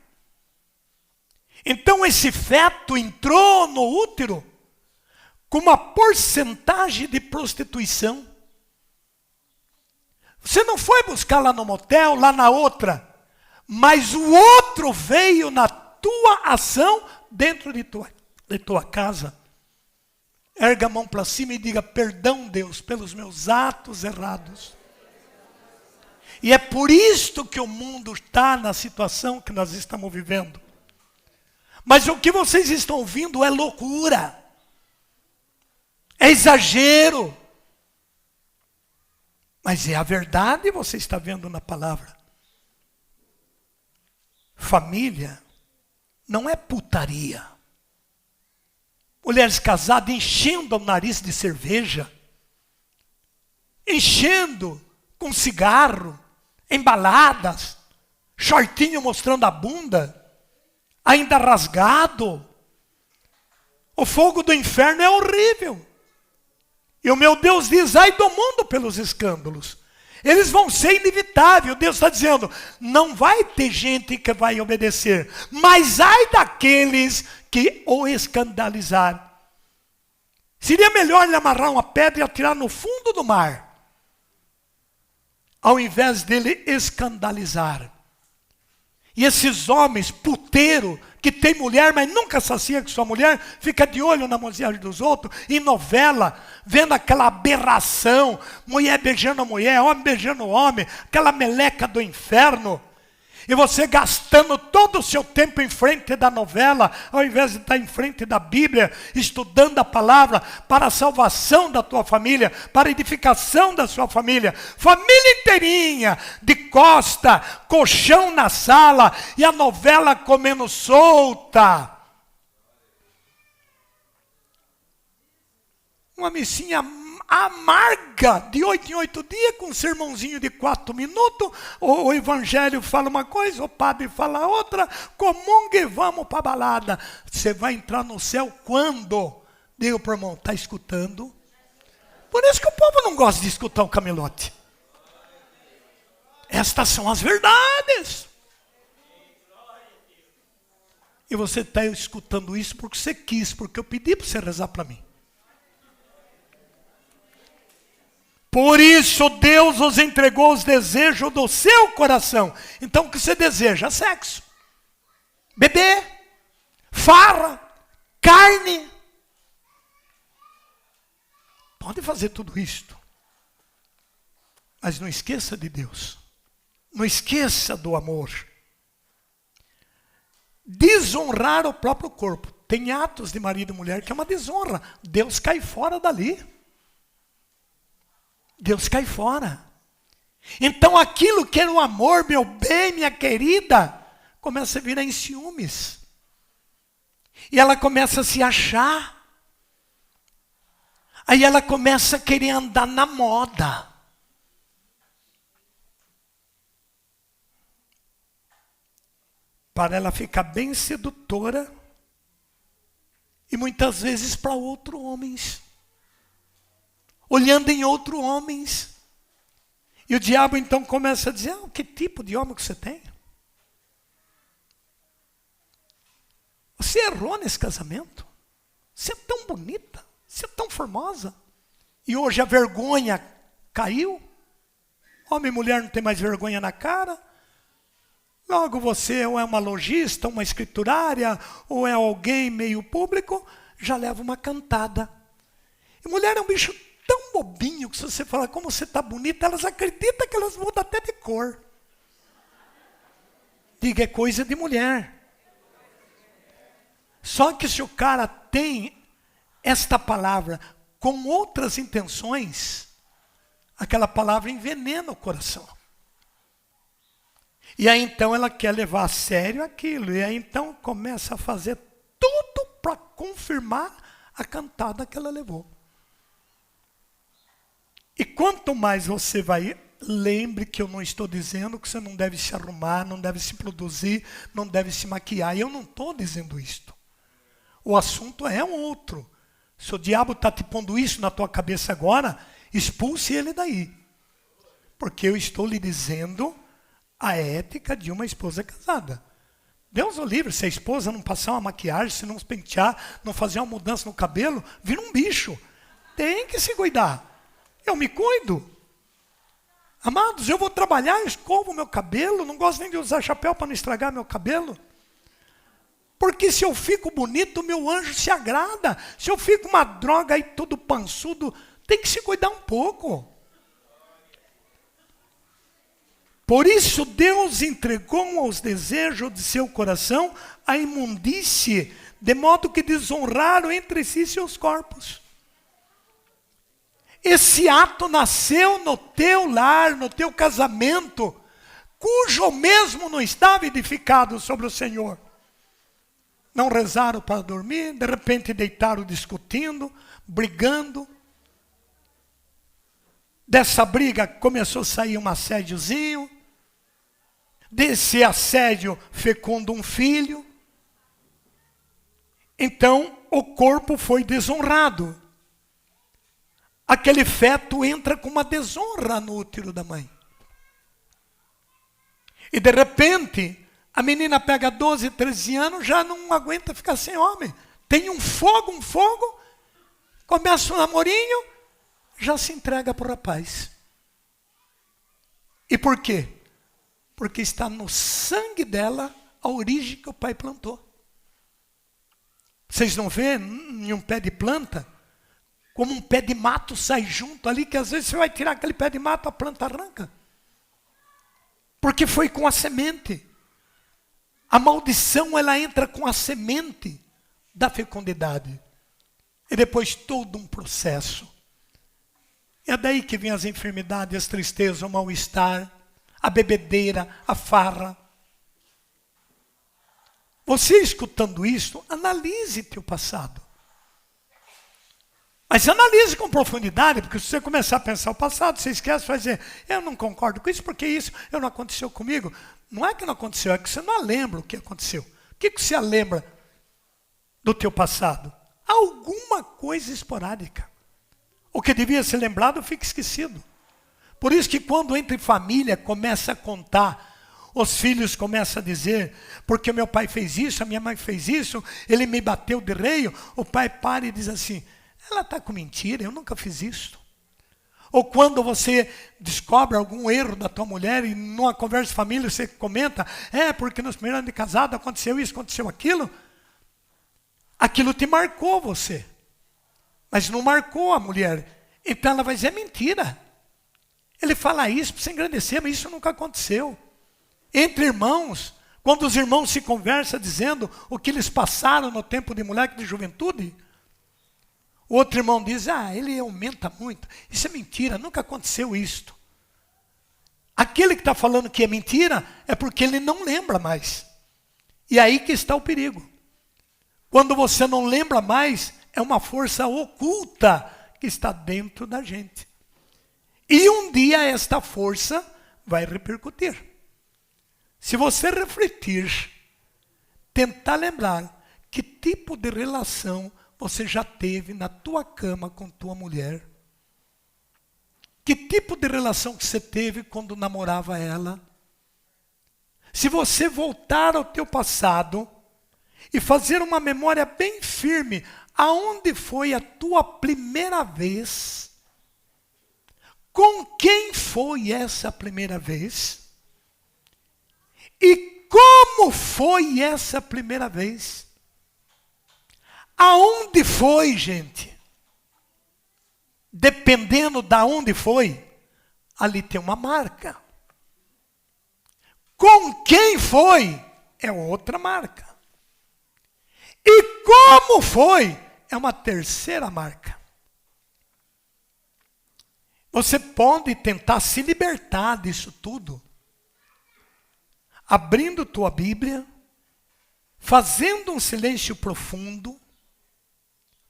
Então esse feto entrou no útero com uma porcentagem de prostituição. Você não foi buscar lá no motel, lá na outra. Mas o outro veio na tua ação dentro de tua casa. Erga a mão para cima e diga, perdão, Deus, pelos meus atos errados. E é por isto que o mundo está na situação que nós estamos vivendo. Mas o que vocês estão ouvindo é loucura. É exagero. Mas é a verdade, você está vendo na palavra. Família não é putaria. Mulheres casadas enchendo o nariz de cerveja, enchendo com cigarro, embaladas, shortinho mostrando a bunda, ainda rasgado. O fogo do inferno é horrível. E o meu Deus diz, ai do mundo pelos escândalos. Eles vão ser inevitáveis. Deus está dizendo, não vai ter gente que vai obedecer. Mas ai daqueles que o escandalizar. Seria melhor lhe amarrar uma pedra e atirar no fundo do mar. Ao invés dele escandalizar. E esses homens puteiros que tem mulher, mas nunca sacia com sua mulher, fica de olho na maquiagem dos outros, em novela, vendo aquela aberração, mulher beijando a mulher, homem beijando o homem, aquela meleca do inferno. E você gastando todo o seu tempo em frente da novela, ao invés de estar em frente da Bíblia, estudando a palavra para a salvação da tua família, para a edificação da sua família. Família inteirinha, de costa, colchão na sala e a novela comendo solta. Uma missinha amarga, de 8 em 8 dias, com um sermãozinho de 4 minutos, o evangelho fala uma coisa, o padre fala outra, comunga e vamos para a balada. Você vai entrar no céu quando? Diga para o irmão, está escutando? Por isso que o povo não gosta de escutar o camelote. Estas são as verdades. E você está escutando isso porque você quis, porque eu pedi para você rezar para mim. Por isso Deus os entregou os desejos do seu coração. Então o que você deseja? Sexo, beber, farra, carne. Pode fazer tudo isto. Mas não esqueça de Deus. Não esqueça do amor. Desonrar o próprio corpo. Tem atos de marido e mulher que é uma desonra. Deus cai fora dali. Deus cai fora. Então aquilo que era o amor, meu bem, minha querida, começa a virar em ciúmes. E ela começa a se achar. Aí ela começa a querer andar na moda. Para ela ficar bem sedutora. E muitas vezes para outros homens. Olhando em outros homens. E o diabo então começa a dizer, que tipo de homem que você tem? Você errou nesse casamento. Você é tão bonita. Você é tão formosa. E hoje a vergonha caiu. Homem e mulher não tem mais vergonha na cara. Logo você ou é uma lojista, uma escriturária, ou é alguém meio público, já leva uma cantada. E mulher é um bicho tão bobinho que se você falar como você está bonita, elas acreditam que elas mudam até de cor. Diga, é coisa de mulher. Só que se o cara tem esta palavra com outras intenções, aquela palavra envenena o coração. E aí então ela quer levar a sério aquilo. E aí então começa a fazer tudo para confirmar a cantada que ela levou. E quanto mais você vai, lembre que eu não estou dizendo que você não deve se arrumar, não deve se produzir, não deve se maquiar. Eu não estou dizendo isto. O assunto é um outro. Se o diabo está te pondo isso na tua cabeça agora, expulse ele daí. Porque eu estou lhe dizendo a ética de uma esposa casada. Deus o livre, se a esposa não passar uma maquiagem, se não pentear, não fazer uma mudança no cabelo, vira um bicho. Tem que se cuidar. Eu me cuido. Amados, eu vou trabalhar, escovo meu cabelo, não gosto nem de usar chapéu para não estragar meu cabelo. Porque se eu fico bonito, meu anjo se agrada. Se eu fico uma droga aí todo pançudo, tem que se cuidar um pouco. Por isso Deus entregou aos desejos de seu coração a imundície, de modo que desonraram entre si seus corpos. Esse ato nasceu no teu lar, no teu casamento, cujo mesmo não estava edificado sobre o Senhor. Não rezaram para dormir, de repente deitaram discutindo, brigando. Dessa briga começou a sair um assédiozinho. Desse assédio fecunda um filho. Então o corpo foi desonrado. Aquele feto entra com uma desonra no útero da mãe. E de repente, a menina pega 12, 13 anos, já não aguenta ficar sem homem. Tem um fogo, começa um namorinho, já se entrega para o rapaz. E por quê? Porque está no sangue dela a origem que o pai plantou. Vocês não vê em um pé de planta, como um pé de mato sai junto ali, que às vezes você vai tirar aquele pé de mato, a planta arranca. Porque foi com a semente. A maldição, ela entra com a semente da fecundidade. E depois todo um processo. É daí que vem as enfermidades, as tristezas, o mal-estar, a bebedeira, a farra. Você escutando isso, analise teu passado. Mas analise com profundidade, porque se você começar a pensar o passado, você esquece, vai dizer, eu não concordo com isso, porque isso não aconteceu comigo. Não é que não aconteceu, é que você não lembra o que aconteceu. O que você lembra do teu passado? Alguma coisa esporádica. O que devia ser lembrado fica esquecido. Por isso que quando entre família começa a contar, os filhos começam a dizer, porque meu pai fez isso, a minha mãe fez isso, ele me bateu de reio, o pai para e diz assim, ela está com mentira, eu nunca fiz isso. Ou quando você descobre algum erro da tua mulher e numa conversa de família você comenta, porque nos primeiros anos de casado aconteceu isso, aconteceu aquilo. Aquilo te marcou você. Mas não marcou a mulher. Então ela vai dizer, é mentira. Ele fala isso para você engrandecer, mas isso nunca aconteceu. Entre irmãos, quando os irmãos se conversam dizendo o que eles passaram no tempo de moleque de juventude, o outro irmão diz, ele aumenta muito. Isso é mentira, nunca aconteceu isto. Aquele que está falando que é mentira é porque ele não lembra mais. E aí que está o perigo. Quando você não lembra mais, é uma força oculta que está dentro da gente. E um dia esta força vai repercutir. Se você refletir, tentar lembrar que tipo de relação você já teve na tua cama com tua mulher. Que tipo de relação que você teve quando namorava ela? Se você voltar ao teu passado e fazer uma memória bem firme, aonde foi a tua primeira vez? Com quem foi essa primeira vez? E como foi essa primeira vez? Aonde foi, gente? Dependendo da onde foi, ali tem uma marca. Com quem foi, é outra marca. E como foi, é uma terceira marca. Você pode tentar se libertar disso tudo, abrindo tua Bíblia, fazendo um silêncio profundo,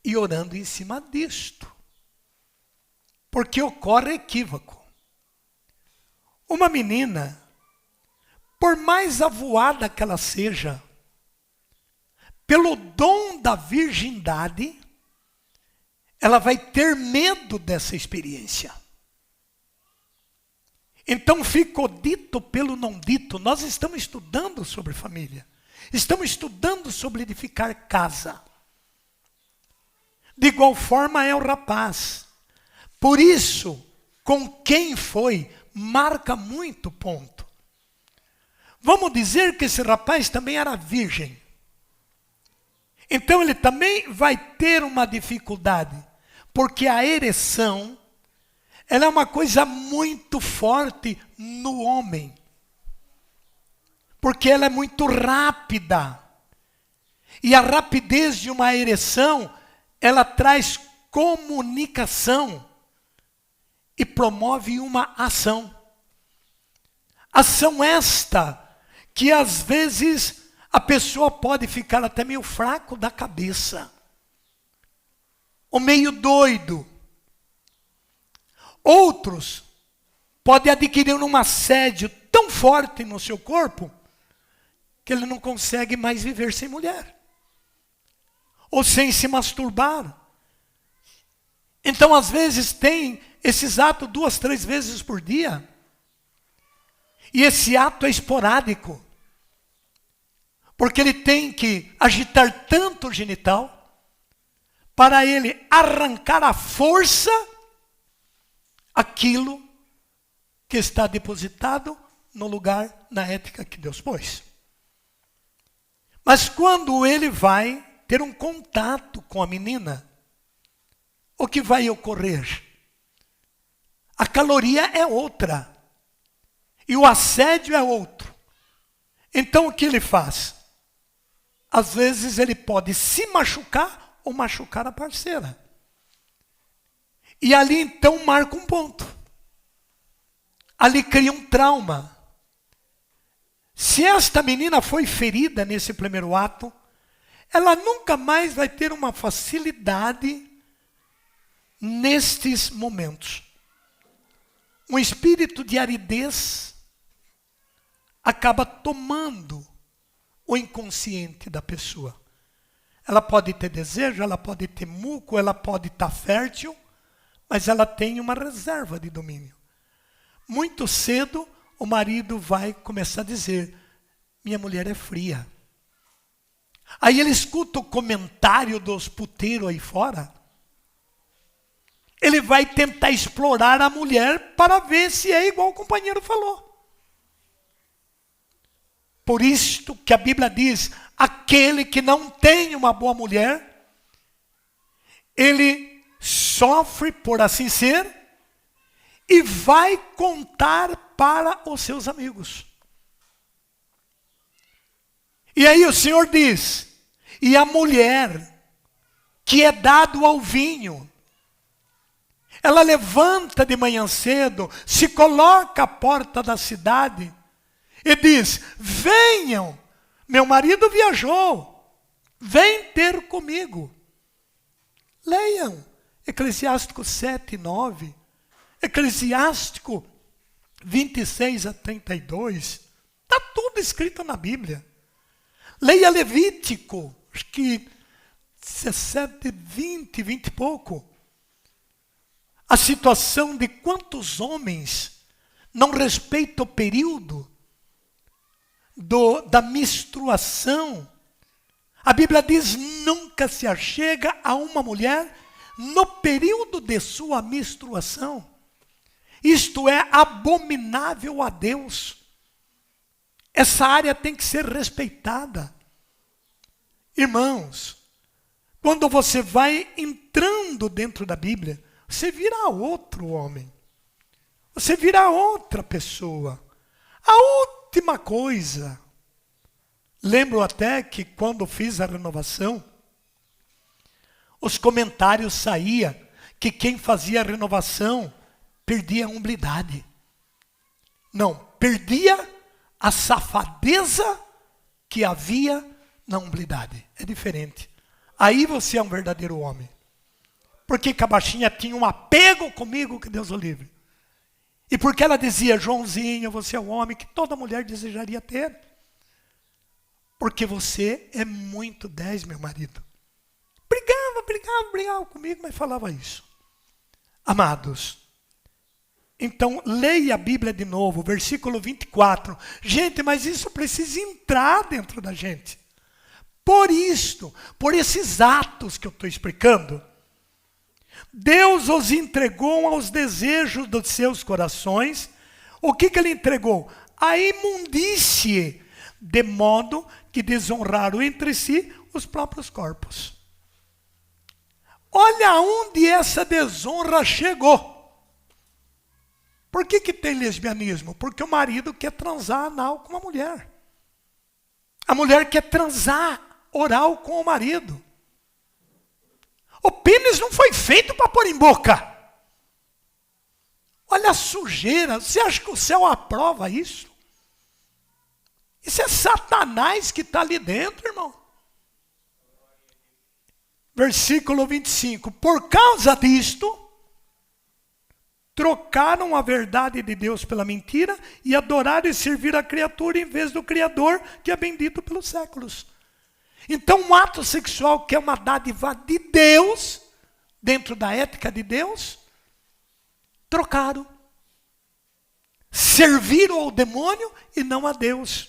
e orando em cima disto. Porque ocorre equívoco. Uma menina, por mais avoada que ela seja, pelo dom da virgindade, ela vai ter medo dessa experiência. Então ficou dito pelo não dito. Nós estamos estudando sobre família. Estamos estudando sobre edificar casa. De igual forma é o rapaz. Por isso, com quem foi, marca muito ponto. Vamos dizer que esse rapaz também era virgem. Então ele também vai ter uma dificuldade. Porque a ereção, ela é uma coisa muito forte no homem. Porque ela é muito rápida. E a rapidez de uma ereção, ela traz comunicação e promove uma ação. Ação esta que às vezes a pessoa pode ficar até meio fraco da cabeça, ou meio doido. Outros podem adquirir um assédio tão forte no seu corpo que ele não consegue mais viver sem mulher. Ou sem se masturbar. Então, às vezes, tem esses atos 2, 3 vezes por dia. E esse ato é esporádico. Porque ele tem que agitar tanto o genital para ele arrancar à força aquilo que está depositado no lugar, na ética que Deus pôs. Mas quando ele vai ter um contato com a menina, o que vai ocorrer? A caloria é outra. E o assédio é outro. Então o que ele faz? Às vezes ele pode se machucar ou machucar a parceira. E ali então marca um ponto. Ali cria um trauma. Se esta menina foi ferida nesse primeiro ato, ela nunca mais vai ter uma facilidade nestes momentos. Um espírito de aridez acaba tomando o inconsciente da pessoa. Ela pode ter desejo, ela pode ter muco, ela pode estar fértil, mas ela tem uma reserva de domínio. Muito cedo, o marido vai começar a dizer: minha mulher é fria. Aí ele escuta o comentário dos puteiros aí fora. Ele vai tentar explorar a mulher para ver se é igual o companheiro falou. Por isto que a Bíblia diz: aquele que não tem uma boa mulher, ele sofre, por assim ser, e vai contar para os seus amigos. E aí o Senhor diz: e a mulher que é dado ao vinho, ela levanta de manhã cedo, se coloca à porta da cidade e diz: venham, meu marido viajou, vem ter comigo. Leiam Eclesiástico 7, 9, Eclesiástico 26 a 32, está tudo escrito na Bíblia. Leia Levítico, acho que 17, 20 e pouco. A situação de quantos homens não respeitam o período da menstruação. A Bíblia diz: nunca se achega a uma mulher no período de sua menstruação. Isto é abominável a Deus. Essa área tem que ser respeitada. Irmãos, quando você vai entrando dentro da Bíblia, você vira outro homem. Você vira outra pessoa. A última coisa. Lembro até que quando fiz a renovação, os comentários saíam que quem fazia a renovação perdia a humildade. Não, perdia a safadeza que havia na humildade. É diferente. Aí você é um verdadeiro homem. Porque a baixinha tinha um apego comigo, que Deus o livre. E porque ela dizia: Joãozinho, você é o homem que toda mulher desejaria ter. Porque você é muito 10, meu marido. Brigava comigo, mas falava isso. Amados, então leia a Bíblia de novo, versículo 24. Gente, mas isso precisa entrar dentro da gente. Por isto, por esses atos que eu estou explicando, Deus os entregou aos desejos dos seus corações. O que ele entregou? A imundície, de modo que desonraram entre si os próprios corpos. Olha onde essa desonra chegou. Por que tem lesbianismo? Porque o marido quer transar anal com a mulher. A mulher quer transar oral com o marido. O pênis não foi feito para pôr em boca. Olha a sujeira. Você acha que o céu aprova isso? Isso é Satanás que está ali dentro, irmão. Versículo 25. Por causa disto, trocaram a verdade de Deus pela mentira e adoraram e serviram a criatura em vez do Criador, que é bendito pelos séculos. Então, um ato sexual que é uma dádiva de Deus, dentro da ética de Deus, trocaram. Serviram ao demônio e não a Deus.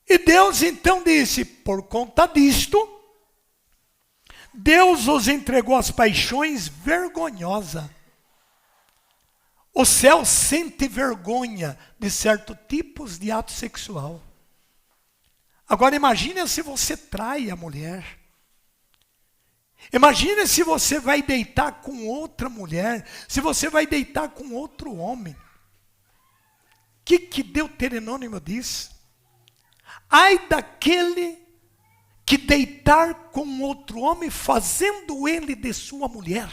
E Deus então disse: por conta disto, Deus os entregou às paixões vergonhosas. O céu sente vergonha de certos tipos de ato sexual. Agora imagine se você trai a mulher. Imagine se você vai deitar com outra mulher, se você vai deitar com outro homem. O que Deuteronômio diz? Ai daquele que deitar com outro homem, fazendo ele de sua mulher.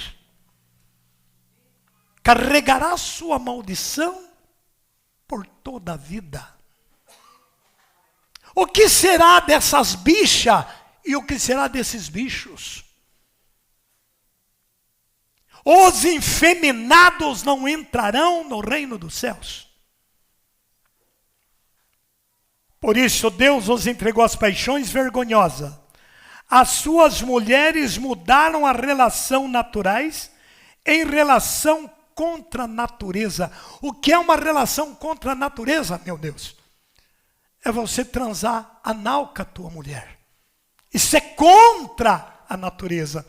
Carregará sua maldição por toda a vida. O que será dessas bichas e o que será desses bichos? Os infeminados não entrarão no reino dos céus. Por isso Deus os entregou às paixões vergonhosas. As suas mulheres mudaram a relação naturais em relação contra a natureza. O que é uma relação contra a natureza, meu Deus? É você transar anal com a tua mulher. Isso é contra a natureza.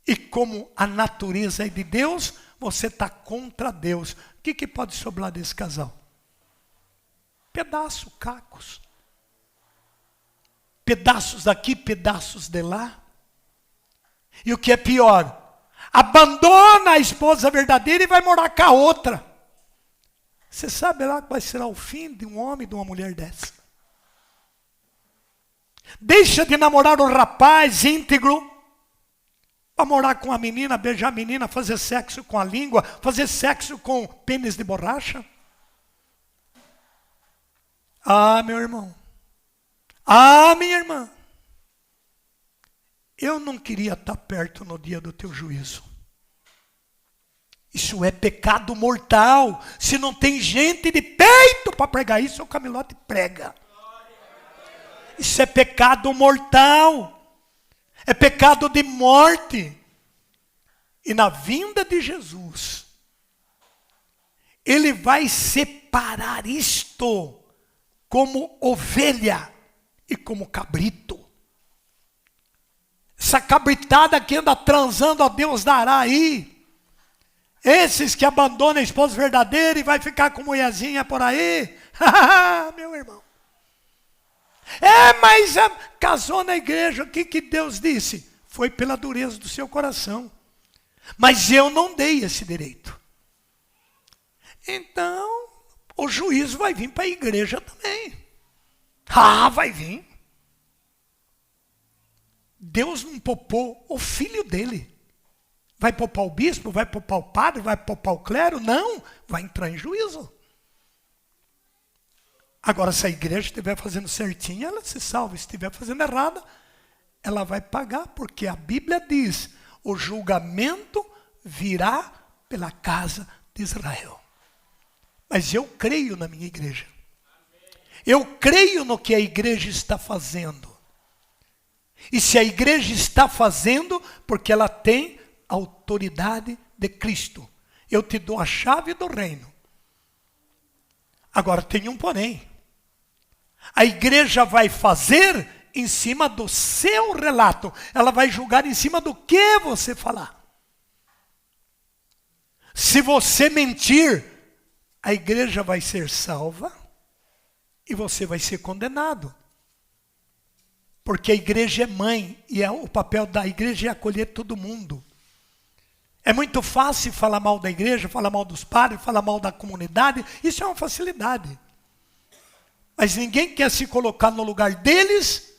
E como a natureza é de Deus, você está contra Deus. O que pode sobrar desse casal? Pedaços, cacos. Pedaços daqui, pedaços de lá. E o que é pior? Abandona a esposa verdadeira e vai morar com a outra. Você sabe lá qual será o fim de um homem e de uma mulher dessa? Deixa de namorar o rapaz íntegro para morar com a menina, beijar a menina, fazer sexo com a língua, fazer sexo com pênis de borracha. Ah, meu irmão. Ah, minha irmã. Eu não queria estar perto no dia do teu juízo. Isso é pecado mortal. Se não tem gente de peito para pregar isso, o Camilote prega. Isso é pecado mortal. É pecado de morte. E na vinda de Jesus, Ele vai separar isto como ovelha e como cabrito. Essa cabritada que anda transando, a Deus dará aí. Esses que abandonam a esposa verdadeira e vai ficar com mulherzinha por aí. Meu irmão. Mas casou na igreja, o que Deus disse? Foi pela dureza do seu coração. Mas eu não dei esse direito. Então, o juízo vai vir para a igreja também. Vai vir. Deus não poupou o filho dele. Vai poupar o bispo, vai poupar o padre, vai poupar o clero? Não, vai entrar em juízo. Agora, se a igreja estiver fazendo certinho, ela se salva. Se estiver fazendo errado, ela vai pagar, porque a Bíblia diz, o julgamento virá pela casa de Israel. Mas eu creio na minha igreja. Eu creio no que a igreja está fazendo. E se a igreja está fazendo, porque ela tem a autoridade de Cristo. Eu te dou a chave do reino. Agora tem um porém. A igreja vai fazer em cima do seu relato. Ela vai julgar em cima do que você falar. Se você mentir, a igreja vai ser salva e você vai ser condenado. Porque a igreja é mãe e o papel da igreja é acolher todo mundo. É muito fácil falar mal da igreja, falar mal dos padres, falar mal da comunidade. Isso é uma facilidade. Mas ninguém quer se colocar no lugar deles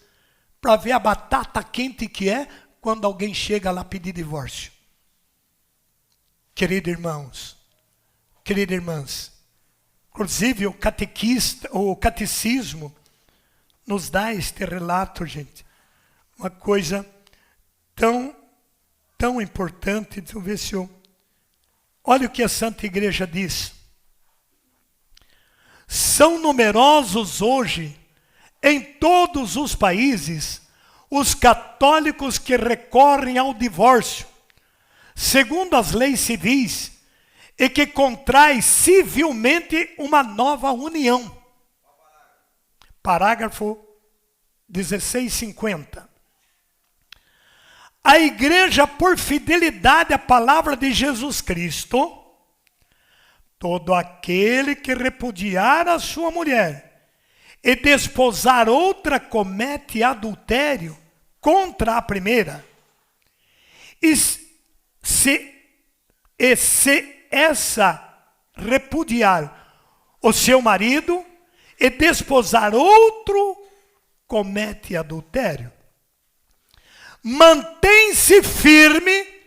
para ver a batata quente que é quando alguém chega lá pedir divórcio. Queridos irmãos, queridas irmãs, inclusive o catecismo nos dá este relato, gente. Uma coisa tão importante. Deixa eu ver se eu... Olha o que a Santa Igreja diz. São numerosos hoje, em todos os países, os católicos que recorrem ao divórcio, segundo as leis civis, e que contraem civilmente uma nova união. Parágrafo 1650. A igreja, por fidelidade à palavra de Jesus Cristo, todo aquele que repudiar a sua mulher e desposar outra, comete adultério contra a primeira. E se essa repudiar o seu marido e desposar outro, comete adultério. Mantém-se firme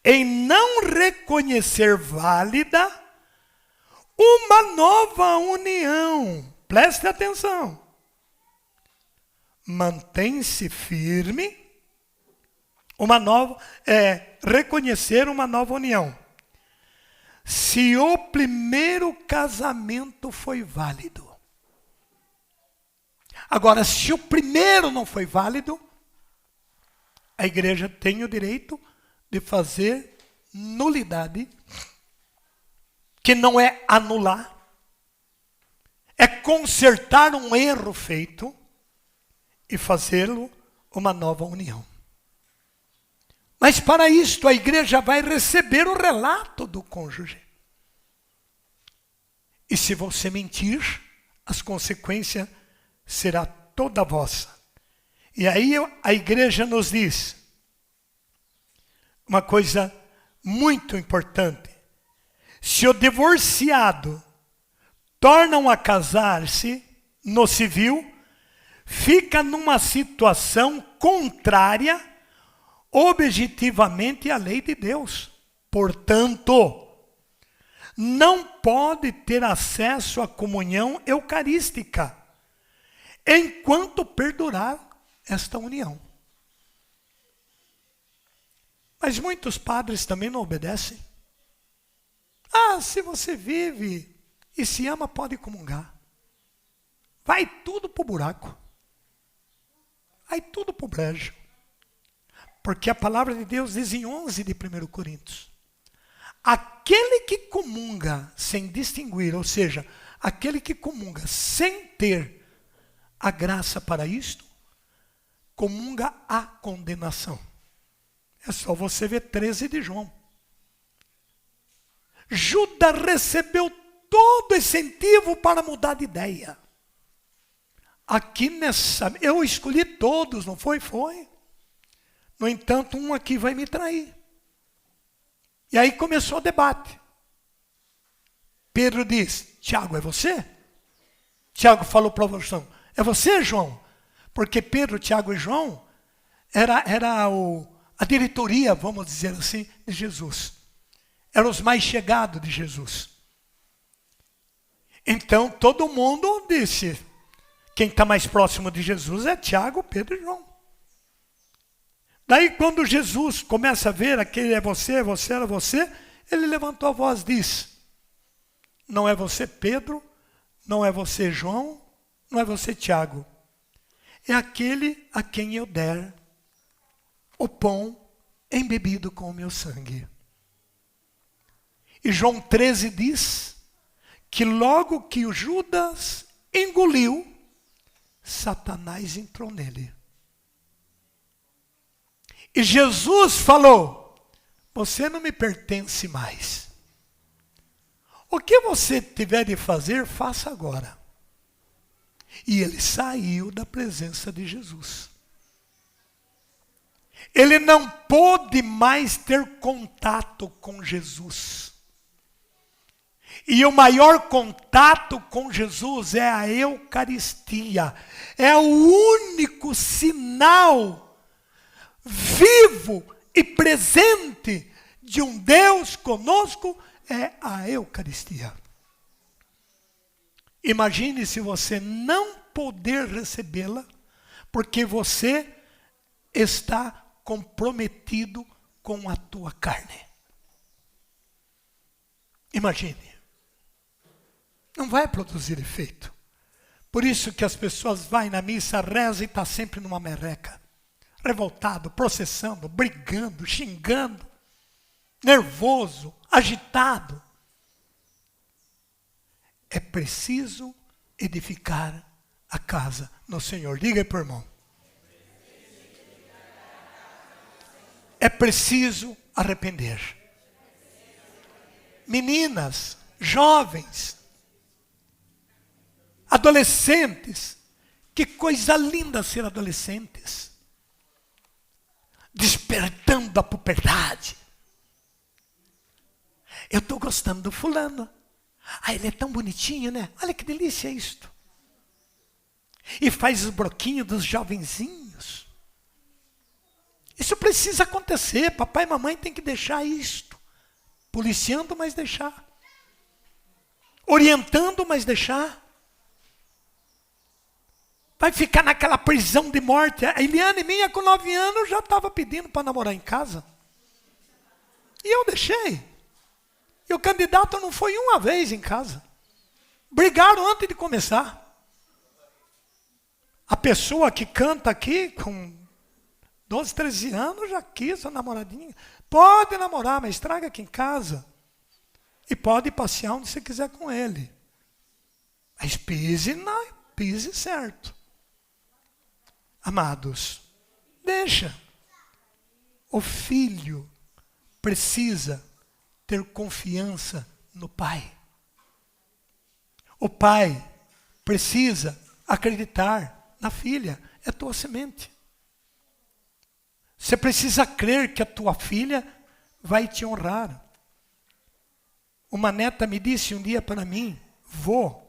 em não reconhecer válida uma nova união. Preste atenção. Mantém-se firme, reconhecer uma nova união. Se o primeiro casamento foi válido. Agora, se o primeiro não foi válido, a igreja tem o direito de fazer nulidade, que não é anular, é consertar um erro feito e fazê-lo uma nova união. Mas para isto a igreja vai receber o relato do cônjuge. E se você mentir, as consequências será toda vossa. E aí a igreja nos diz uma coisa muito importante. Se o divorciado tornam a casar-se no civil, fica numa situação contrária objetivamente à lei de Deus. Portanto, não pode ter acesso à comunhão eucarística enquanto perdurar esta união. Mas muitos padres também não obedecem. Se você vive e se ama, pode comungar. Vai tudo pro buraco. Vai tudo pro brejo. Porque a palavra de Deus diz em 11 de 1 Coríntios. Aquele que comunga sem distinguir, ou seja, aquele que comunga sem ter a graça para isto, comunga a condenação. É só você ver 13 de João. Judas recebeu todo incentivo para mudar de ideia. Aqui eu escolhi todos, não foi? Foi. No entanto, um aqui vai me trair. E aí começou o debate. Pedro diz, Tiago, é você? Tiago falou para o João, é você, João? Porque Pedro, Tiago e João era a diretoria, vamos dizer assim, de Jesus. Eram os mais chegados de Jesus. Então todo mundo disse, quem está mais próximo de Jesus é Tiago, Pedro e João. Daí quando Jesus começa a ver aquele é você, era você, ele levantou a voz e disse, não é você Pedro, não é você João, não é você Tiago. É aquele a quem eu der o pão embebido com o meu sangue. E João 13 diz que logo que o Judas engoliu, Satanás entrou nele. E Jesus falou, você não me pertence mais. O que você tiver de fazer, faça agora. E ele saiu da presença de Jesus. Ele não pôde mais ter contato com Jesus. E o maior contato com Jesus é a Eucaristia. É o único sinal vivo e presente de um Deus conosco, é a Eucaristia. Imagine se você não poder recebê-la, porque você está comprometido com a tua carne. Imagine. Não vai produzir efeito. Por isso que as pessoas vão na missa, rezam e estão sempre numa merreca. Revoltado, processando, brigando, xingando, nervoso, agitado. É preciso edificar a casa no Senhor. Diga aí para o irmão. É preciso arrepender. Meninas, jovens, Adolescentes, que coisa linda ser adolescentes. Despertando a puberdade. Eu estou gostando do fulano. Ah, ele é tão bonitinho, né? Olha que delícia isto. E faz os broquinhos dos jovenzinhos. Isso precisa acontecer. Papai e mamãe têm que deixar isto. Policiando, mas deixar. Orientando, mas deixar. Vai ficar naquela prisão de morte. A Eliane minha, com 9 anos, já estava pedindo para namorar em casa. E eu deixei. E o candidato não foi uma vez em casa. Brigaram antes de começar. A pessoa que canta aqui, com 12, 13 anos, já quis a namoradinha. Pode namorar, mas traga aqui em casa. E pode passear onde você quiser com ele. Mas pise certo. Amados, deixa. O filho precisa ter confiança no pai. O pai precisa acreditar na filha. É tua semente. Você precisa crer que a tua filha vai te honrar. Uma neta me disse um dia para mim: vô,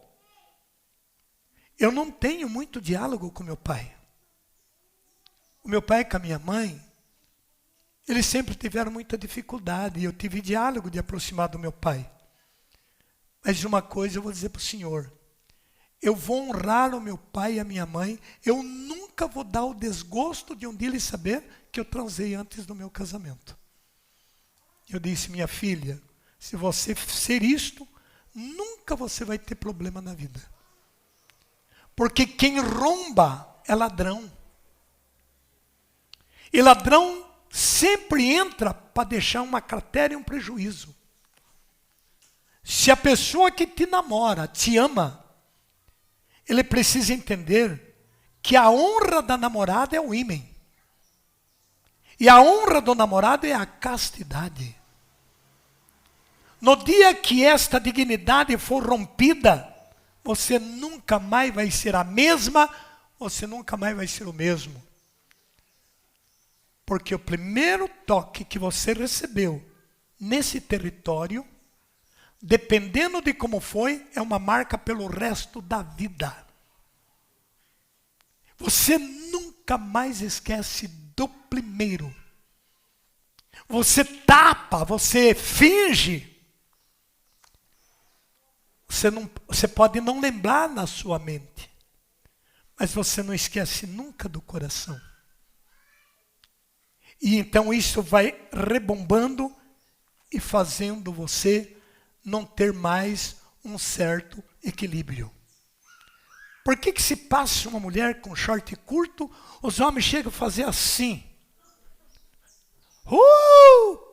eu não tenho muito diálogo com meu pai. O meu pai com a minha mãe, eles sempre tiveram muita dificuldade. E eu tive diálogo de aproximar do meu pai. Mas uma coisa eu vou dizer para o senhor. Eu vou honrar o meu pai e a minha mãe. Eu nunca vou dar o desgosto de um dia ele saber que eu transei antes do meu casamento. Eu disse: minha filha, se você ser isto, nunca você vai ter problema na vida. Porque quem romba é ladrão. E ladrão sempre entra para deixar uma cratera e um prejuízo. Se a pessoa que te namora te ama, ele precisa entender que a honra da namorada é o ímen. E a honra do namorado é a castidade. No dia que esta dignidade for rompida, você nunca mais vai ser a mesma, você nunca mais vai ser o mesmo. Porque o primeiro toque que você recebeu nesse território, dependendo de como foi, é uma marca pelo resto da vida. Você nunca mais esquece do primeiro. Você tapa, você finge. Você pode não lembrar na sua mente, mas você não esquece nunca do coração. E então isso vai rebombando e fazendo você não ter mais um certo equilíbrio. Por que se passa uma mulher com short curto, os homens chegam a fazer assim?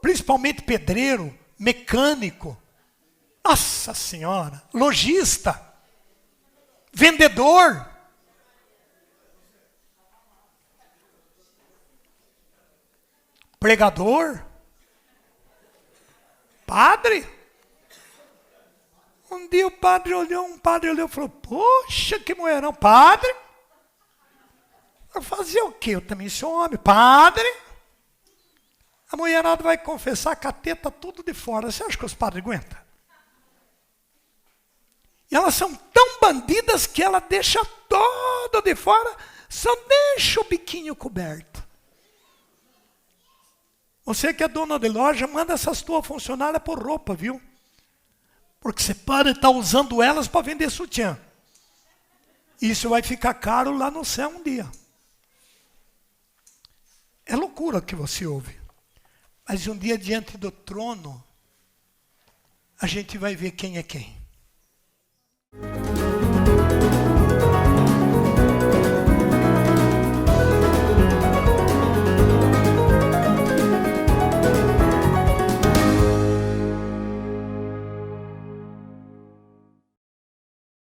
Principalmente pedreiro, mecânico. Nossa Senhora, lojista, vendedor. Pregador, padre. Um dia um padre olhou e falou: poxa, que mulherão, padre. Eu fazia o quê? Eu também sou homem, padre. A mulherada vai confessar com a teta tudo de fora. Você acha que os padres aguentam? E elas são tão bandidas que ela deixa todo de fora, só deixa o biquinho coberto. Você que é dona de loja, manda essas tuas funcionárias por roupa, viu? Porque você pode estar usando elas para vender sutiã. Isso vai ficar caro lá no céu um dia. É loucura que você ouve. Mas um dia diante do trono, a gente vai ver quem é quem.